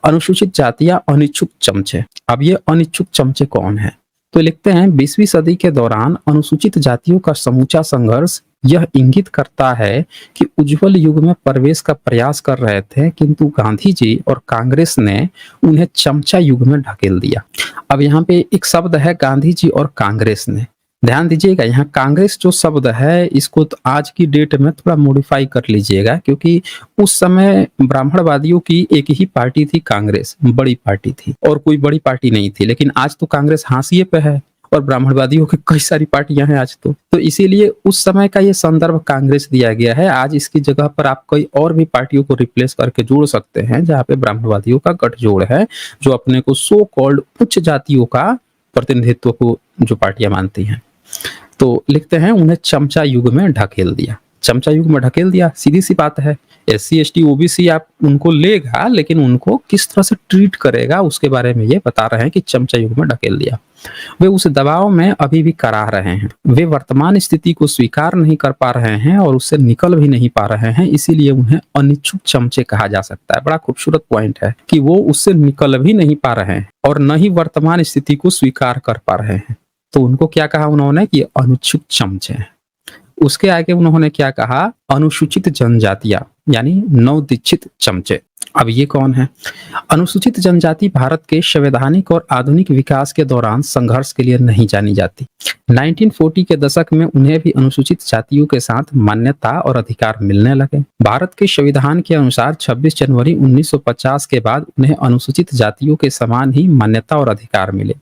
अनुसूचित जातियां, अनिच्छुक चमचे। अब ये अनिच्छुक चमचे कौन है? तो लिखते हैं 20वीं सदी के दौरान अनुसूचित जातियों का समूचा संघर्ष यह इंगित करता है कि उज्जवल युग में प्रवेश का प्रयास कर रहे थे, किंतु गांधी जी और कांग्रेस ने उन्हें चमचा युग में ढकेल दिया। अब यहाँ पे एक शब्द है गांधी जी और कांग्रेस ने, ध्यान दीजिएगा। यहाँ कांग्रेस जो शब्द है इसको तो आज की डेट में थोड़ा मॉडिफाई कर लीजिएगा, क्योंकि उस समय ब्राह्मणवादियों की एक ही पार्टी थी, कांग्रेस बड़ी पार्टी थी और कोई बड़ी पार्टी नहीं थी। लेकिन आज तो कांग्रेस हाशिए पे है और ब्राह्मणवादियों की कई सारी पार्टियां हैं आज तो इसीलिए उस समय का ये संदर्भ कांग्रेस दिया गया है। आज इसकी जगह पर आप कई और भी पार्टियों को रिप्लेस करके जोड़ सकते हैं, जहाँ पे ब्राह्मणवादियों का गठजोड़ है, जो अपने को सो कॉल्ड उच्च जातियों का प्रतिनिधित्व को जो पार्टियां मानती हैं। तो लिखते हैं उन्हें चमचा युग में ढकेल दिया। चमचा युग में ढकेल दिया, सीधी सी बात है। SC ST OBC आप उनको लेगा, लेकिन उनको किस तरह से ट्रीट करेगा उसके बारे में ये बता रहे हैं कि चमचा युग में ढकेल दिया। वे उस दबाव में अभी भी करा रहे हैं, वे वर्तमान स्थिति को स्वीकार नहीं कर पा रहे हैं और उससे निकल भी नहीं पा रहे हैं, इसीलिए उन्हें अनिच्छुक चमचे कहा जा सकता है। बड़ा खूबसूरत पॉइंट है कि वो उससे निकल भी नहीं पा रहे हैं और न ही वर्तमान स्थिति को स्वीकार कर पा रहे हैं। तो उनको क्या कहा उन्होंने कि अनुच्छुक चमचे हैं। उसके आगे उन्होंने क्या कहा, अनुसूचित जनजातियां यानी नवदीक्षित चमचे। अब ये कौन है? अनुसूचित जनजाति भारत के संवैधानिक और आधुनिक विकास के दौरान संघर्ष के लिए नहीं जानी जाती। 1940 के दशक में उन्हें भी अनुसूचित जातियों के साथ मान्यता और अधिकार मिलने लगे। भारत के संविधान के अनुसार 26 जनवरी 1950 के बाद उन्हें अनुसूचित जातियों के समान ही मान्यता और अधिकार मिले।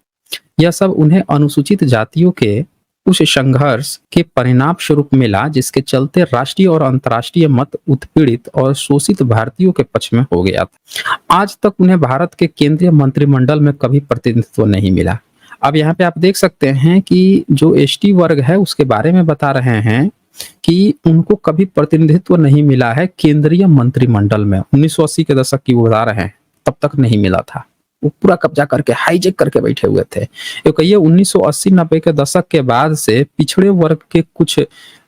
यह सब उन्हें अनुसूचित जातियों के उस संघर्ष के परिणाम स्वरूप मिला जिसके चलते राष्ट्रीय और अंतर्राष्ट्रीय मत उत्पीड़ित और शोषित भारतीयों के पक्ष में हो गया था। आज तक उन्हें भारत के केंद्रीय मंत्रिमंडल में कभी प्रतिनिधित्व नहीं मिला। अब यहाँ पे आप देख सकते हैं कि जो ST वर्ग है उसके बारे में बता रहे हैं कि उनको कभी प्रतिनिधित्व नहीं मिला है केंद्रीय मंत्रिमंडल में। 1980 के दशक की वो बता रहे हैं, तब तक नहीं मिला था। वो पूरा कब्जा करके हाईजेक करके बैठे हुए थे। ये कहिए 1980-90 के दशक के बाद से पिछड़े वर्ग के कुछ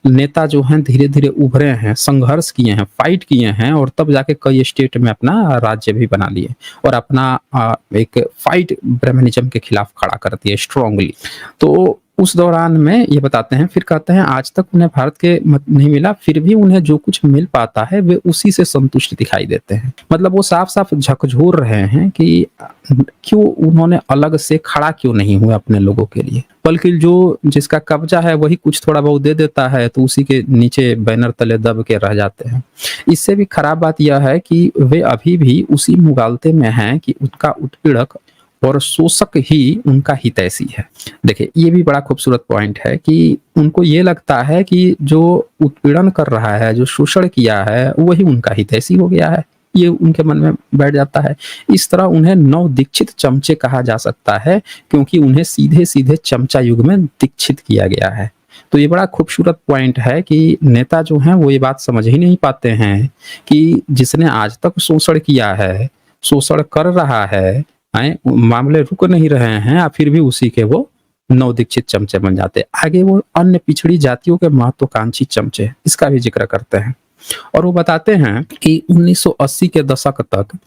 नेता जो हैं धीरे धीरे उभरे हैं, संघर्ष किए हैं, फाइट किए हैं और तब जाके कई स्टेट में अपना राज्य भी बना लिए और अपना एक फाइट ब्राह्मणिज्म के खिलाफ खड़ा कर दिए स्ट्रांगली। तो उस दौरान में ये बताते हैं, फिर कहते हैं आज तक उन्हें भारत के मत नहीं मिला, फिर भी उन्हें जो कुछ मिल पाता है वे उसी से संतुष्ट दिखाई देते हैं। मतलब वो साफ साफ झकझोर रहे हैं कि क्यों उन्होंने अलग से खड़ा क्यों नहीं हुए अपने लोगों के लिए, बल्कि जो जिसका कब्जा है वही कुछ थोड़ा बहुत दे देता है तो उसी के नीचे बैनर तले दब के रह जाते हैं। इससे भी खराब बात यह है कि वे अभी भी उसी मुगालते में हैं कि उनका उत्पीड़क और शोषक ही उनका हितैषी है। देखिए ये भी बड़ा खूबसूरत पॉइंट है कि उनको ये लगता है कि जो उत्पीड़न कर रहा है, जो शोषण किया है, वही उनका हितैषी हो गया है। ये उनके मन में बैठ जाता है। इस तरह उन्हें नव दीक्षित चमचे कहा जा सकता है, क्योंकि उन्हें सीधे सीधे चमचा युग में दीक्षित किया गया है। तो ये बड़ा खूबसूरत पॉइंट है कि नेता जो हैं वो ये बात समझ ही नहीं पाते हैं कि जिसने आज तक शोषण किया है, शोषण कर रहा है, मामले रुक नहीं रहे हैं, फिर भी उसी के वो नवदीक्षित चमचे बन जाते। आगे वो अन्य पिछड़ी जातियों के महत्वाकांक्षी चमचे, इसका भी जिक्र करते हैं और वो बताते हैं कि 1980 के दशक तक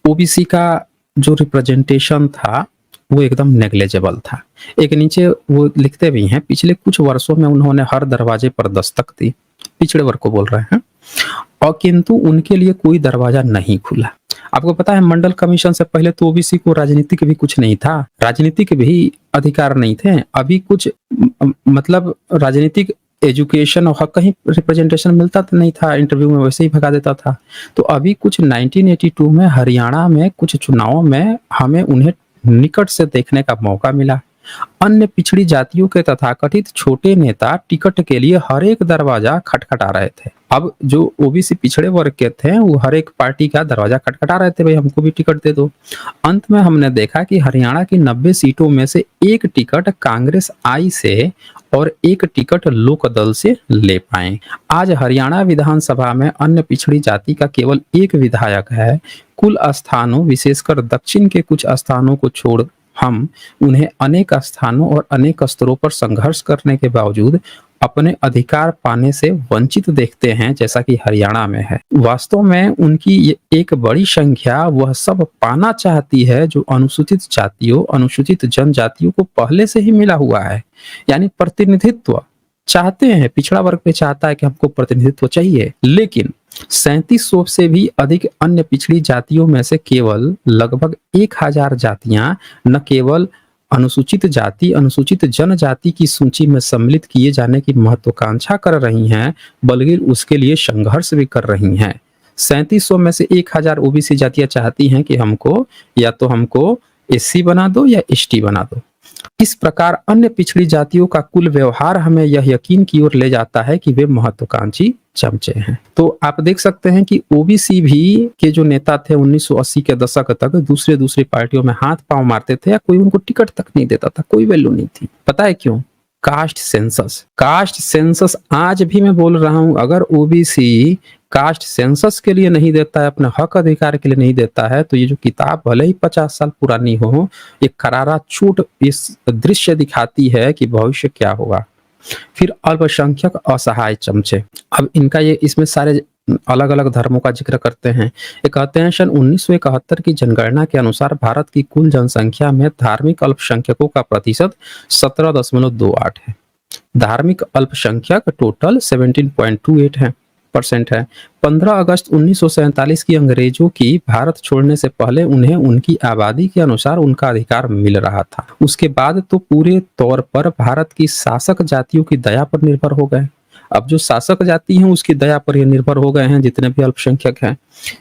ओबीसी का जो रिप्रेजेंटेशन था वो एकदम नेग्लेजेबल था। एक नीचे वो लिखते भी हैं, पिछले कुछ वर्षों में उन्होंने हर दरवाजे पर दस्तक दी, पिछड़े वर्ग को बोल रहे हैं, और किंतु उनके लिए कोई दरवाजा नहीं खुला। आपको पता है मंडल कमीशन से पहले तो ओबीसी को राजनीतिक भी कुछ नहीं था, राजनीतिक भी अधिकार नहीं थे। अभी कुछ मतलब राजनीतिक एजुकेशन और कहीं रिप्रेजेंटेशन मिलता तो नहीं था, इंटरव्यू में वैसे ही भगा देता था। तो अभी कुछ 1982 में हरियाणा में कुछ चुनावों में हमें उन्हें निकट से देखने का मौका मिला। अन्य पिछड़ी जातियों के तथाकथित छोटे नेता टिकट के लिए हर एक दरवाजा खटखटा रहे थे। अब जो ओबीसी पिछड़े वर्ग के थे वो हर एक पार्टी का दरवाजा खटखटा रहे थे, भाई हमको भी टिकट दे दो। अंत में हमने देखा कि हरियाणा की 90 सीटों में से एक टिकट कांग्रेस आई से और एक टिकट लोकदल से ले पाए। आज हरियाणा विधानसभा में अन्य पिछड़ी जाति का केवल एक विधायक है। कुल स्थानों, विशेषकर दक्षिण के कुछ स्थानों को छोड़ हम उन्हें अनेक स्थानों और अनेक स्तरों पर संघर्ष करने के बावजूद अपने अधिकार पाने से वंचित देखते हैं, जैसा कि हरियाणा में है। वास्तव में उनकी ये एक बड़ी संख्या वह सब पाना चाहती है जो अनुसूचित जातियों, अनुसूचित जनजातियों को पहले से ही मिला हुआ है। यानी प्रतिनिधित्व चाहते हैं, पिछड़ा वर्ग पे चाहता है कि हमको प्रतिनिधित्व चाहिए, लेकिन 3700 से भी अधिक अन्य पिछड़ी जातियों में से केवल लगभग 1000 जातियां न केवल अनुसूचित जाति, अनुसूचित जनजाति की सूची में सम्मिलित किए जाने की महत्वाकांक्षा कर रही हैं, बल्कि उसके लिए संघर्ष भी कर रही हैं। 3700 में से 1000 ओबीसी जातियां चाहती हैं कि हमको या तो हमको एससी बना दो या एसटी बना दो। इस प्रकार अन्य पिछड़ी जातियों का कुल व्यवहार हमें यह यकीन की ओर ले जाता है कि वे महत्वाकांक्षी चमचे हैं। तो आप देख सकते हैं कि ओबीसी भी के जो नेता थे 1980 के दशक तक दूसरी पार्टियों में हाथ पांव मारते थे, या कोई उनको टिकट तक नहीं देता था, कोई वैल्यू नहीं थी। पता है क्यों? कास्ट सेंसस आज भी मैं बोल रहा हूं, अगर ओबीसी कास्ट सेंसस के लिए नहीं देता है, अपने हक अधिकार के लिए नहीं देता है, तो ये जो किताब भले ही 50 साल पुरानी हो, ये करारा चोट इस दृश्य दिखाती है कि भविष्य क्या होगा। फिर अल्पसंख्यक असहाय चमचे, अब इनका ये इसमें सारे अलग अलग धर्मों का जिक्र करते हैं। ये कहते हैं सन 1971 की जनगणना के अनुसार भारत की कुल जनसंख्या में धार्मिक अल्पसंख्यकों का प्रतिशत 17.28 है। धार्मिक अल्पसंख्यक टोटल 17.28 है % है। 15 अगस्त 1947 की अंग्रेजों की भारत छोड़ने से पहले उन्हें उनकी आबादी के अनुसार उनका अधिकार मिल रहा था। उसके बाद तो पूरे तौर पर भारत की शासक जातियों की दया पर निर्भर हो गए। अब जो शासक जाति हैं उसकी दया पर ये निर्भर हो गए हैं, जितने भी अल्पसंख्यक हैं।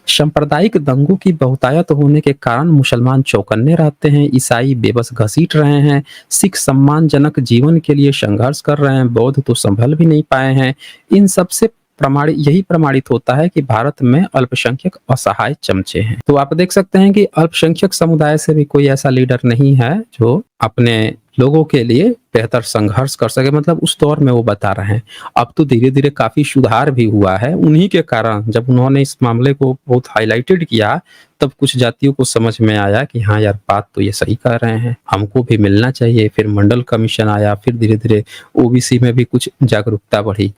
सांप्रदायिक दंगों की बहुतायत होने के कारण मुसलमान चौकन्ने रहते हैं, ईसाई बेबस घसीट रहे हैं, सिख सम्मानजनक जीवन के लिए संघर्ष कर रहे हैं, बौद्ध तो संभल भी नहीं पाए हैं। इन सबसे यही प्रमाणित होता है कि भारत में अल्पसंख्यक असहाय चमचे हैं। तो आप देख सकते हैं कि अल्पसंख्यक समुदाय से भी कोई ऐसा लीडर नहीं है जो अपने लोगों के लिए बेहतर संघर्ष कर सके। मतलब उस दौर में वो बता रहे हैं। अब तो धीरे धीरे काफी सुधार भी हुआ है उन्हीं के कारण। जब उन्होंने इस मामले को बहुत हाईलाइटेड किया तब कुछ जातियों को समझ में आया कि हाँ यार, बात तो ये सही कर रहे हैं, हमको भी मिलना चाहिए। फिर मंडल कमीशन आया, फिर धीरे धीरे ओबीसी में भी कुछ जागरूकता बढ़ी।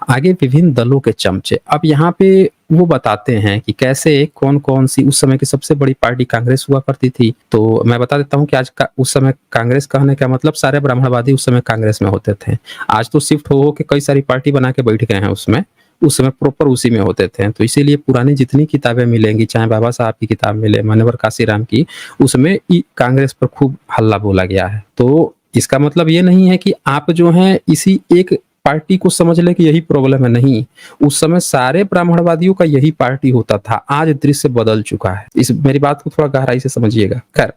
आगे विभिन्न दलों के चमचे, अब यहाँ पे वो बताते हैं कि कैसे कौन कौन सी, उस समय की सबसे बड़ी पार्टी कांग्रेस हुआ करती थी। तो मैं बता देता हूँ कि आज का उस समय कांग्रेस कहने का मतलब सारे ब्राह्मणवादी उस समय कांग्रेस में होते थे। आज तो शिफ्ट हो के कई सारी पार्टी बना के बैठ गए हैं उसमें, उस समय प्रॉपर उसी में होते थे। तो इसीलिए पुरानी जितनी किताबें मिलेंगी, चाहे बाबा साहब की किताब मिले, मान्यवर काशीराम की, उसमें कांग्रेस पर खूब हल्ला बोला गया है। तो इसका मतलब ये नहीं है कि आप जो हैं इसी एक पार्टी को समझ ले कि यही प्रॉब्लम है, नहीं। उस समय सारे ब्राह्मणवादियों का यही पार्टी होता था। आज दृश्य बदल चुका है। इस मेरी बात को थोड़ा गहराई से समझिएगा। खैर,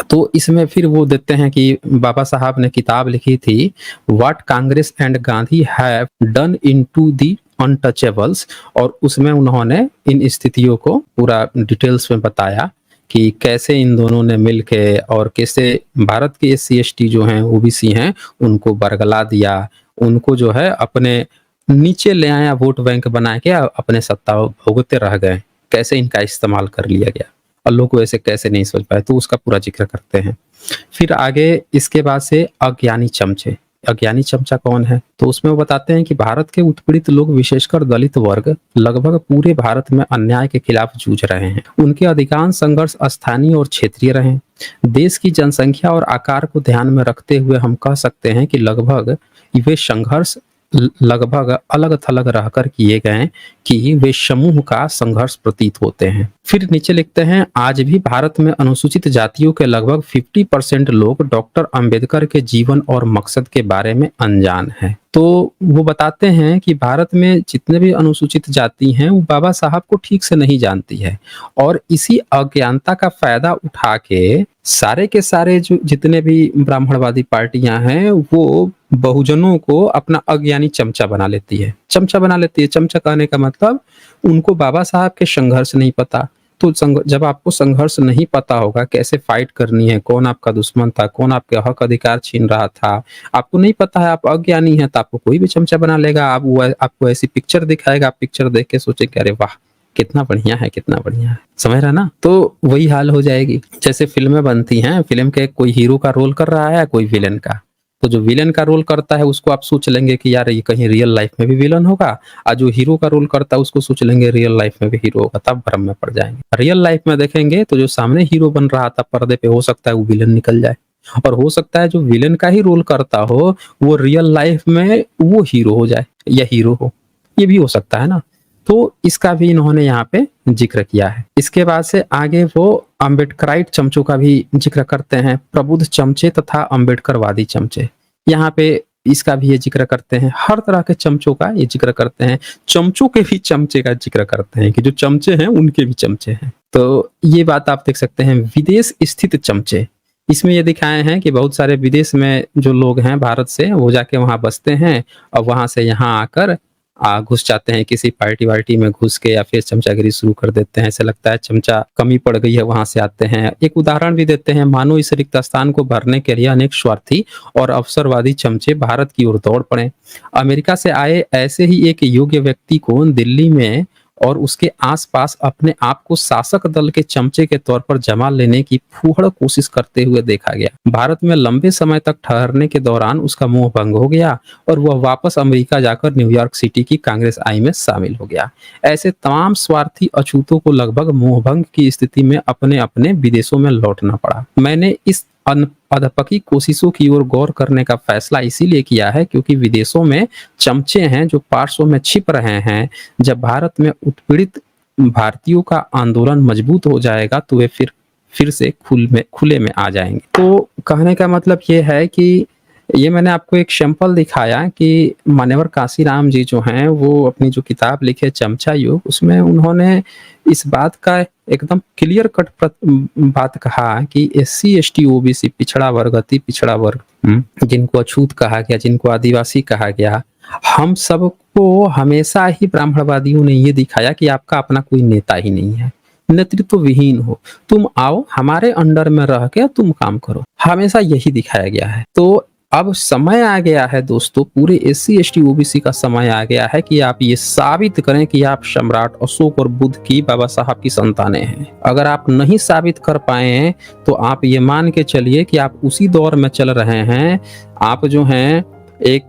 तो इसमें फिर वो देते हैं कि बाबा साहब ने किताब लिखी थी, what Congress and Gandhi have done into the untouchables, और उसमें उन्होंने इन स्थितियों को पूरा डिटेल्स में बताया कि कैसे इन दोनों ने मिलके और कैसे भारत के SC ST जो हैं OBC हैं उनको बरगला दिया, उनको जो है अपने नीचे ले आया, वोट बैंक बना के अपने सत्ता भोगते रह गए, कैसे इनका इस्तेमाल कर लिया गया और लोग वैसे कैसे नहीं सोच पाए, तो उसका पूरा जिक्र करते हैं। फिर आगे इसके बाद से अज्ञानी चमचे। अज्ञानी चमचा कौन है, तो उसमें वो बताते हैं कि भारत के उत्पीड़ित लोग, विशेषकर दलित वर्ग, लगभग पूरे भारत में अन्याय के खिलाफ जूझ रहे हैं। उनके अधिकांश संघर्ष स्थानीय और क्षेत्रीय रहे। देश की जनसंख्या और आकार को ध्यान में रखते हुए हम कह सकते हैं कि लगभग वे संघर्ष लगभग अलग थलग रहकर किए गए कि वे समूह का संघर्ष प्रतीत होते हैं। फिर नीचे लिखते हैं, आज भी भारत में अनुसूचित जातियों के लगभग 50% लोग डॉक्टर अंबेडकर के जीवन और मकसद के बारे में अनजान हैं। तो वो बताते हैं कि भारत में जितने भी अनुसूचित जाति हैं वो बाबा साहब को ठीक से नहीं जानती है, और इसी अज्ञानता का फायदा उठा के सारे के सारे जो जितने भी ब्राह्मणवादी पार्टियां हैं वो बहुजनों को अपना अज्ञानी चमचा बना लेती है। चमचा बना लेती है, चमचा कहने का मतलब उनको बाबा साहब के संघर्ष नहीं पता। तो जब आपको संघर्ष नहीं पता होगा कैसे फाइट करनी है, कौन आपका दुश्मन था, कौन आपके हक अधिकार छीन रहा था, आपको नहीं पता है, आप अज्ञानी हैं, तो आपको कोई भी चमचा बना लेगा। आपको ऐसी पिक्चर दिखाएगा, आप पिक्चर देख के सोचेंगे अरे वाह कितना बढ़िया है, कितना बढ़िया है, समझ रहा ना। तो वही हाल हो जाएगी। जैसे फिल्में बनती हैं, फिल्म के कोई हीरो का रोल कर रहा है, कोई विलेन का, तो जो विलेन का रोल करता है उसको आप सोच लेंगे कि यार ये कहीं रियल लाइफ में भी विलन होगा, और जो हीरो का रोल करता है उसको सोच लेंगे रियल लाइफ में भी हीरो होगा, तब भ्रम में पड़ जाएंगे। रियल लाइफ में देखेंगे तो जो सामने हीरो बन रहा था पर्दे पे, हो सकता है वो विलन निकल जाए, और हो सकता है जो विलेन का ही रोल करता हो वो रियल लाइफ में वो हीरो हो जाए या हीरो हो, ये भी हो सकता है ना। तो इसका भी इन्होंने यहाँ पे जिक्र किया है। इसके बाद से आगे वो अम्बेडकराइट चमचों का भी जिक्र करते हैं, प्रबुद्ध चमचे तथा अम्बेडकरवादी चमचे। यहाँ पे इसका भी ये जिक्र करते हैं, हर तरह के चमचों का ये जिक्र करते हैं, चमचों के भी चमचे का जिक्र करते हैं कि जो चमचे हैं उनके भी चमचे हैं। तो ये बात आप देख सकते हैं। विदेश स्थित चमचे, इसमें ये दिखाए हैं कि बहुत सारे विदेश में जो लोग हैं भारत से, वो जाके वहां बसते हैं और वहां से यहाँ आकर घुस जाते हैं किसी पार्टी वार्टी में घुस के, या फिर चमचागिरी शुरू कर देते हैं। ऐसा लगता है चमचा कमी पड़ गई है, वहां से आते हैं। एक उदाहरण भी देते हैं, मानो इस रिक्त स्थान को भरने के लिए अनेक स्वार्थी और अवसरवादी चमचे भारत की ओर दौड़ पड़े। अमेरिका से आए ऐसे ही एक योग्य व्यक्ति को दिल्ली में और उसके आसपास अपने आप को शासक दल के चमचे के तौर पर जमा लेने की फूहड़ कोशिश करते हुए देखा गया। भारत में लंबे समय तक ठहरने के दौरान उसका मोह भंग हो गया और वह वापस अमेरिका जाकर न्यूयॉर्क सिटी की कांग्रेस आई में शामिल हो गया। ऐसे तमाम स्वार्थी अछूतों को लगभग मोह भंग की स्थिति में अपने अपने विदेशों में लौटना पड़ा। मैंने इस अधपकी कोशिशों की ओर गौर करने का फैसला इसीलिए किया है क्योंकि विदेशों में चमचे हैं जो पार्श्वों में छिप रहे हैं। जब भारत में उत्पीड़ित भारतीयों का आंदोलन मजबूत हो जाएगा तो वे फिर से खुले में आ जाएंगे। तो कहने का मतलब ये है कि ये मैंने आपको एक सैंपल दिखाया कि मान्यवर काशीराम जी जो हैं वो अपनी जो किताब लिखे चमचा युग, उसमें उन्होंने इस बात का एकदम क्लियर कट बात कहा कि SC ST OBC पिछड़ा वर्ग, अति पिछड़ा वर्ग, जिनको अछूत कहा गया, जिनको आदिवासी कहा गया, हम सबको हमेशा ही ब्राह्मणवादियों ने ये दिखाया कि आपका अपना कोई नेता ही नहीं है, नेतृत्व विहीन हो, तुम आओ हमारे अंडर में रह के तुम काम करो, हमेशा यही दिखाया गया है। तो अब समय आ गया है दोस्तों, पूरे SC ST OBC का समय आ गया है कि आप ये साबित करें कि आप सम्राट अशोक और बुद्ध की, बाबा साहब की संतानें हैं। अगर आप नहीं साबित कर पाए हैं तो आप ये मान के चलिए कि आप उसी दौर में चल रहे हैं। आप जो हैं एक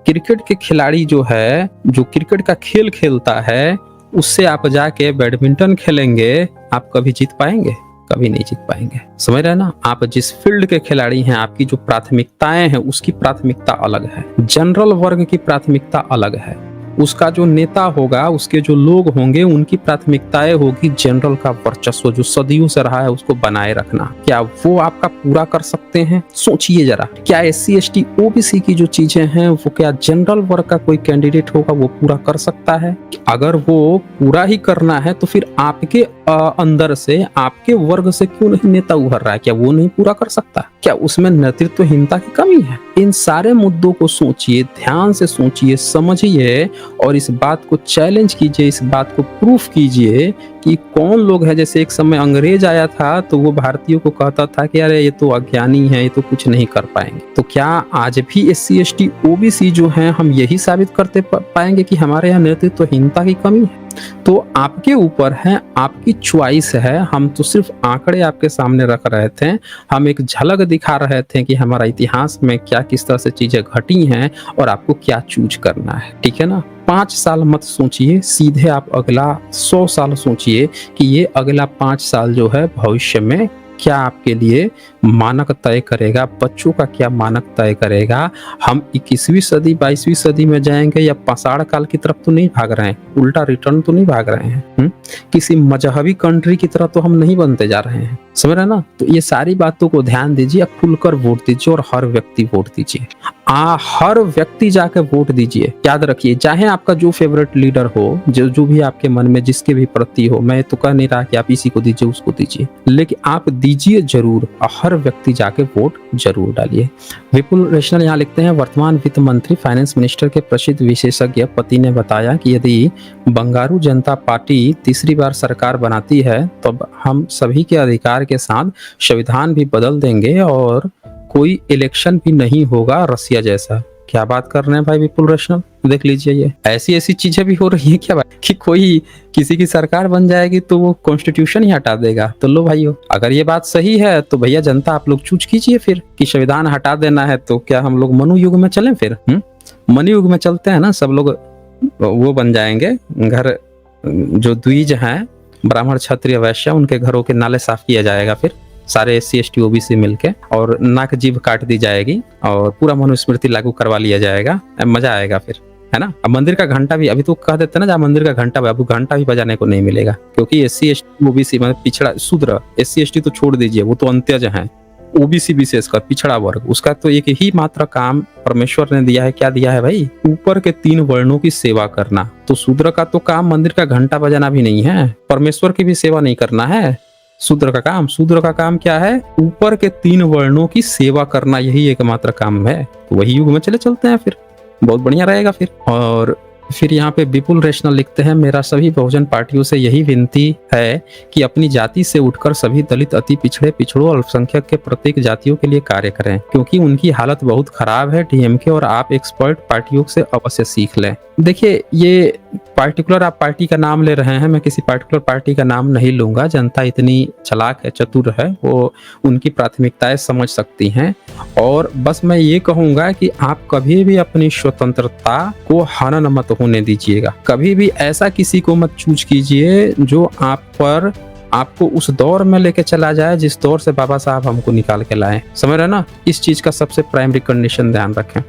क्रिकेट के खिलाड़ी जो है, जो क्रिकेट का खेल खेलता है, उससे आप जाके बैडमिंटन खेलेंगे, आप कभी जीत पाएंगे? कभी नहीं जीत पाएंगे। समझ रहे हैं ना। आप जिस फील्ड के खिलाड़ी हैं, आपकी जो प्राथमिकताएं हैं उसकी प्राथमिकता अलग है, जनरल वर्ग की प्राथमिकता अलग है, उसका जो नेता होगा, उसके जो लोग होंगे, उनकी प्राथमिकताएं होगी जनरल का वर्चस्व जो सदियों से रहा है उसको बनाए रखना। क्या वो आपका पूरा कर सकते हैं? सोचिए जरा, क्या SC ST OBC की जो चीजें हैं वो क्या जनरल वर्ग का कोई कैंडिडेट होगा वो पूरा कर सकता है? अगर वो पूरा ही करना है तो फिर आपके अंदर से आपके वर्ग से क्यों नहीं नेता उभर रहा है? क्या वो नहीं पूरा कर सकता? क्या उसमें नेतृत्वहीनता की कमी है? इन सारे मुद्दों को सोचिए, ध्यान से सोचिए, समझिए और इस बात को चैलेंज कीजिए, इस बात को प्रूफ कीजिए कि कौन लोग है। जैसे एक समय अंग्रेज आया था तो वो भारतीयों को कहता था कि अरे ये तो अज्ञानी है, ये तो कुछ नहीं कर पाएंगे। तो क्या आज भी SC ST OBC जो हैं हम यही साबित करते पाएंगे कि हमारे यहाँ नेतृत्वहीनता की कमी है? तो आपके ऊपर है, आपकी चॉइस है। हम तो सिर्फ आंकड़े आपके सामने रख रहे थे, हम एक झलक दिखा रहे थे कि हमारा इतिहास में क्या किस तरह से चीजें घटी हैं और आपको क्या चूज करना है। ठीक है ना? 5 साल मत सोचिए, सीधे आप अगला 100 साल सोचिए कि ये अगला 5 साल जो है भविष्य में क्या आपके लिए मानक तय करेगा, बच्चों का क्या मानक तय करेगा। हम 21वीं सदी 22वीं सदी में जाएंगे या पाषाण काल की तरफ तो नहीं भाग रहे हैं, उल्टा रिटर्न तो नहीं भाग रहे हैं। किसी मजहबी कंट्री की तरह तो हम नहीं बनते जा रहे हैं, समझ रहे ना? तो ये सारी बातों को ध्यान दीजिए, खुलकर वोट दीजिए और हर व्यक्ति वोट दीजिए। हर व्यक्ति जाके वोट दीजिए। याद रखिए, चाहे आपका जो फेवरेट लीडर हो, जो भी आपके मन में जिसके भी प्रति हो, मैं तो कह नहीं रहा कि आप इसी को दीजिए उसको दीजिए, लेकिन आप दीजिए जरूर। हर व्यक्ति जाके वोट जरूर डालिए। विपुल रेशनल यहाँ लिखते हैं, वर्तमान वित्त मंत्री फाइनेंस मिनिस्टर के प्रसिद्ध विशेषज्ञ पति ने बताया कि यदि बंगारू जनता पार्टी तीसरी बार सरकार बनाती है तो हम सभी के अधिकार के साथ संविधान भी बदल देंगे और कोई इलेक्शन भी नहीं होगा रसिया जैसा। क्या बात कर रहे हैं भाई विपुल रेशनल? देख लीजिए, ये ऐसी चीजें भी हो रही है क्या भाई कि कोई किसी की सरकार बन जाएगी तो वो कॉन्स्टिट्यूशन ही हटा देगा। तो लो भाइयों, अगर ये बात सही है तो भैया जनता आप लोग चूज कीजिए फिर कि संविधान हटा देना है। तो क्या हम लोग मनु युग में चलें फिर? मनु युग में चलते हैं ना, सब लोग वो बन जाएंगे। घर जो द्विज हैं, ब्राह्मण क्षत्रिय वैश्य, उनके घरों के नाले साफ किया जाएगा फिर सारे SC ST OBC मिलके, और नाक जीभ काट दी जाएगी और पूरा मनुस्मृति लागू करवा लिया जाएगा। मजा आएगा फिर, है ना? अब मंदिर का घंटा भी, अभी तो कह देते ना जहाँ मंदिर का घंटा, अब घंटा भी बजाने को नहीं मिलेगा, क्योंकि SC ST OBC मतलब पिछड़ा शूद्र, SC ST तो छोड़ दीजिए, वो तो अंत्यज हैं। OBC विशेषकर पिछड़ा वर्ग, उसका तो एक ही मात्र काम परमेश्वर ने दिया है। क्या दिया है भाई? ऊपर के 3 वर्णों की सेवा करना। तो शूद्र का तो काम मंदिर का घंटा बजाना भी नहीं है, परमेश्वर की भी सेवा नहीं करना है। शूद्र का काम क्या है? ऊपर के 3 वर्णों की सेवा करना, यही एकमात्र काम है। तो वही युग में चलते हैं फिर, बहुत बढ़िया रहेगा फिर। और फिर यहाँ पे विपुल रेशनल लिखते हैं, मेरा सभी बहुजन पार्टियों से यही विनती है कि अपनी जाति से उठकर सभी दलित, अति पिछड़े, पिछड़ों, अल्पसंख्यक के प्रत्येक जातियों के लिए कार्य करें, क्योंकि उनकी हालत बहुत खराब है। DMK और आप एक्सपर्ट पार्टियों से अवश्य सीख लें। देखिए, ये पार्टिकुलर आप पार्टी का नाम ले रहे हैं, मैं किसी पार्टिकुलर पार्टी का नाम नहीं लूंगा। जनता इतनी चालाक है, चतुर है, वो उनकी प्राथमिकताएं समझ सकती हैं। और बस मैं ये कहूंगा कि आप कभी भी अपनी स्वतंत्रता को हनन मत होने दीजिएगा। कभी भी ऐसा किसी को मत चूज कीजिए जो आपको उस दौर में लेके चला जाए जिस दौर से बाबा साहब हमको निकाल के लाए। समझ रहे ना? इस चीज का सबसे प्राइमरी कंडीशन ध्यान रखें।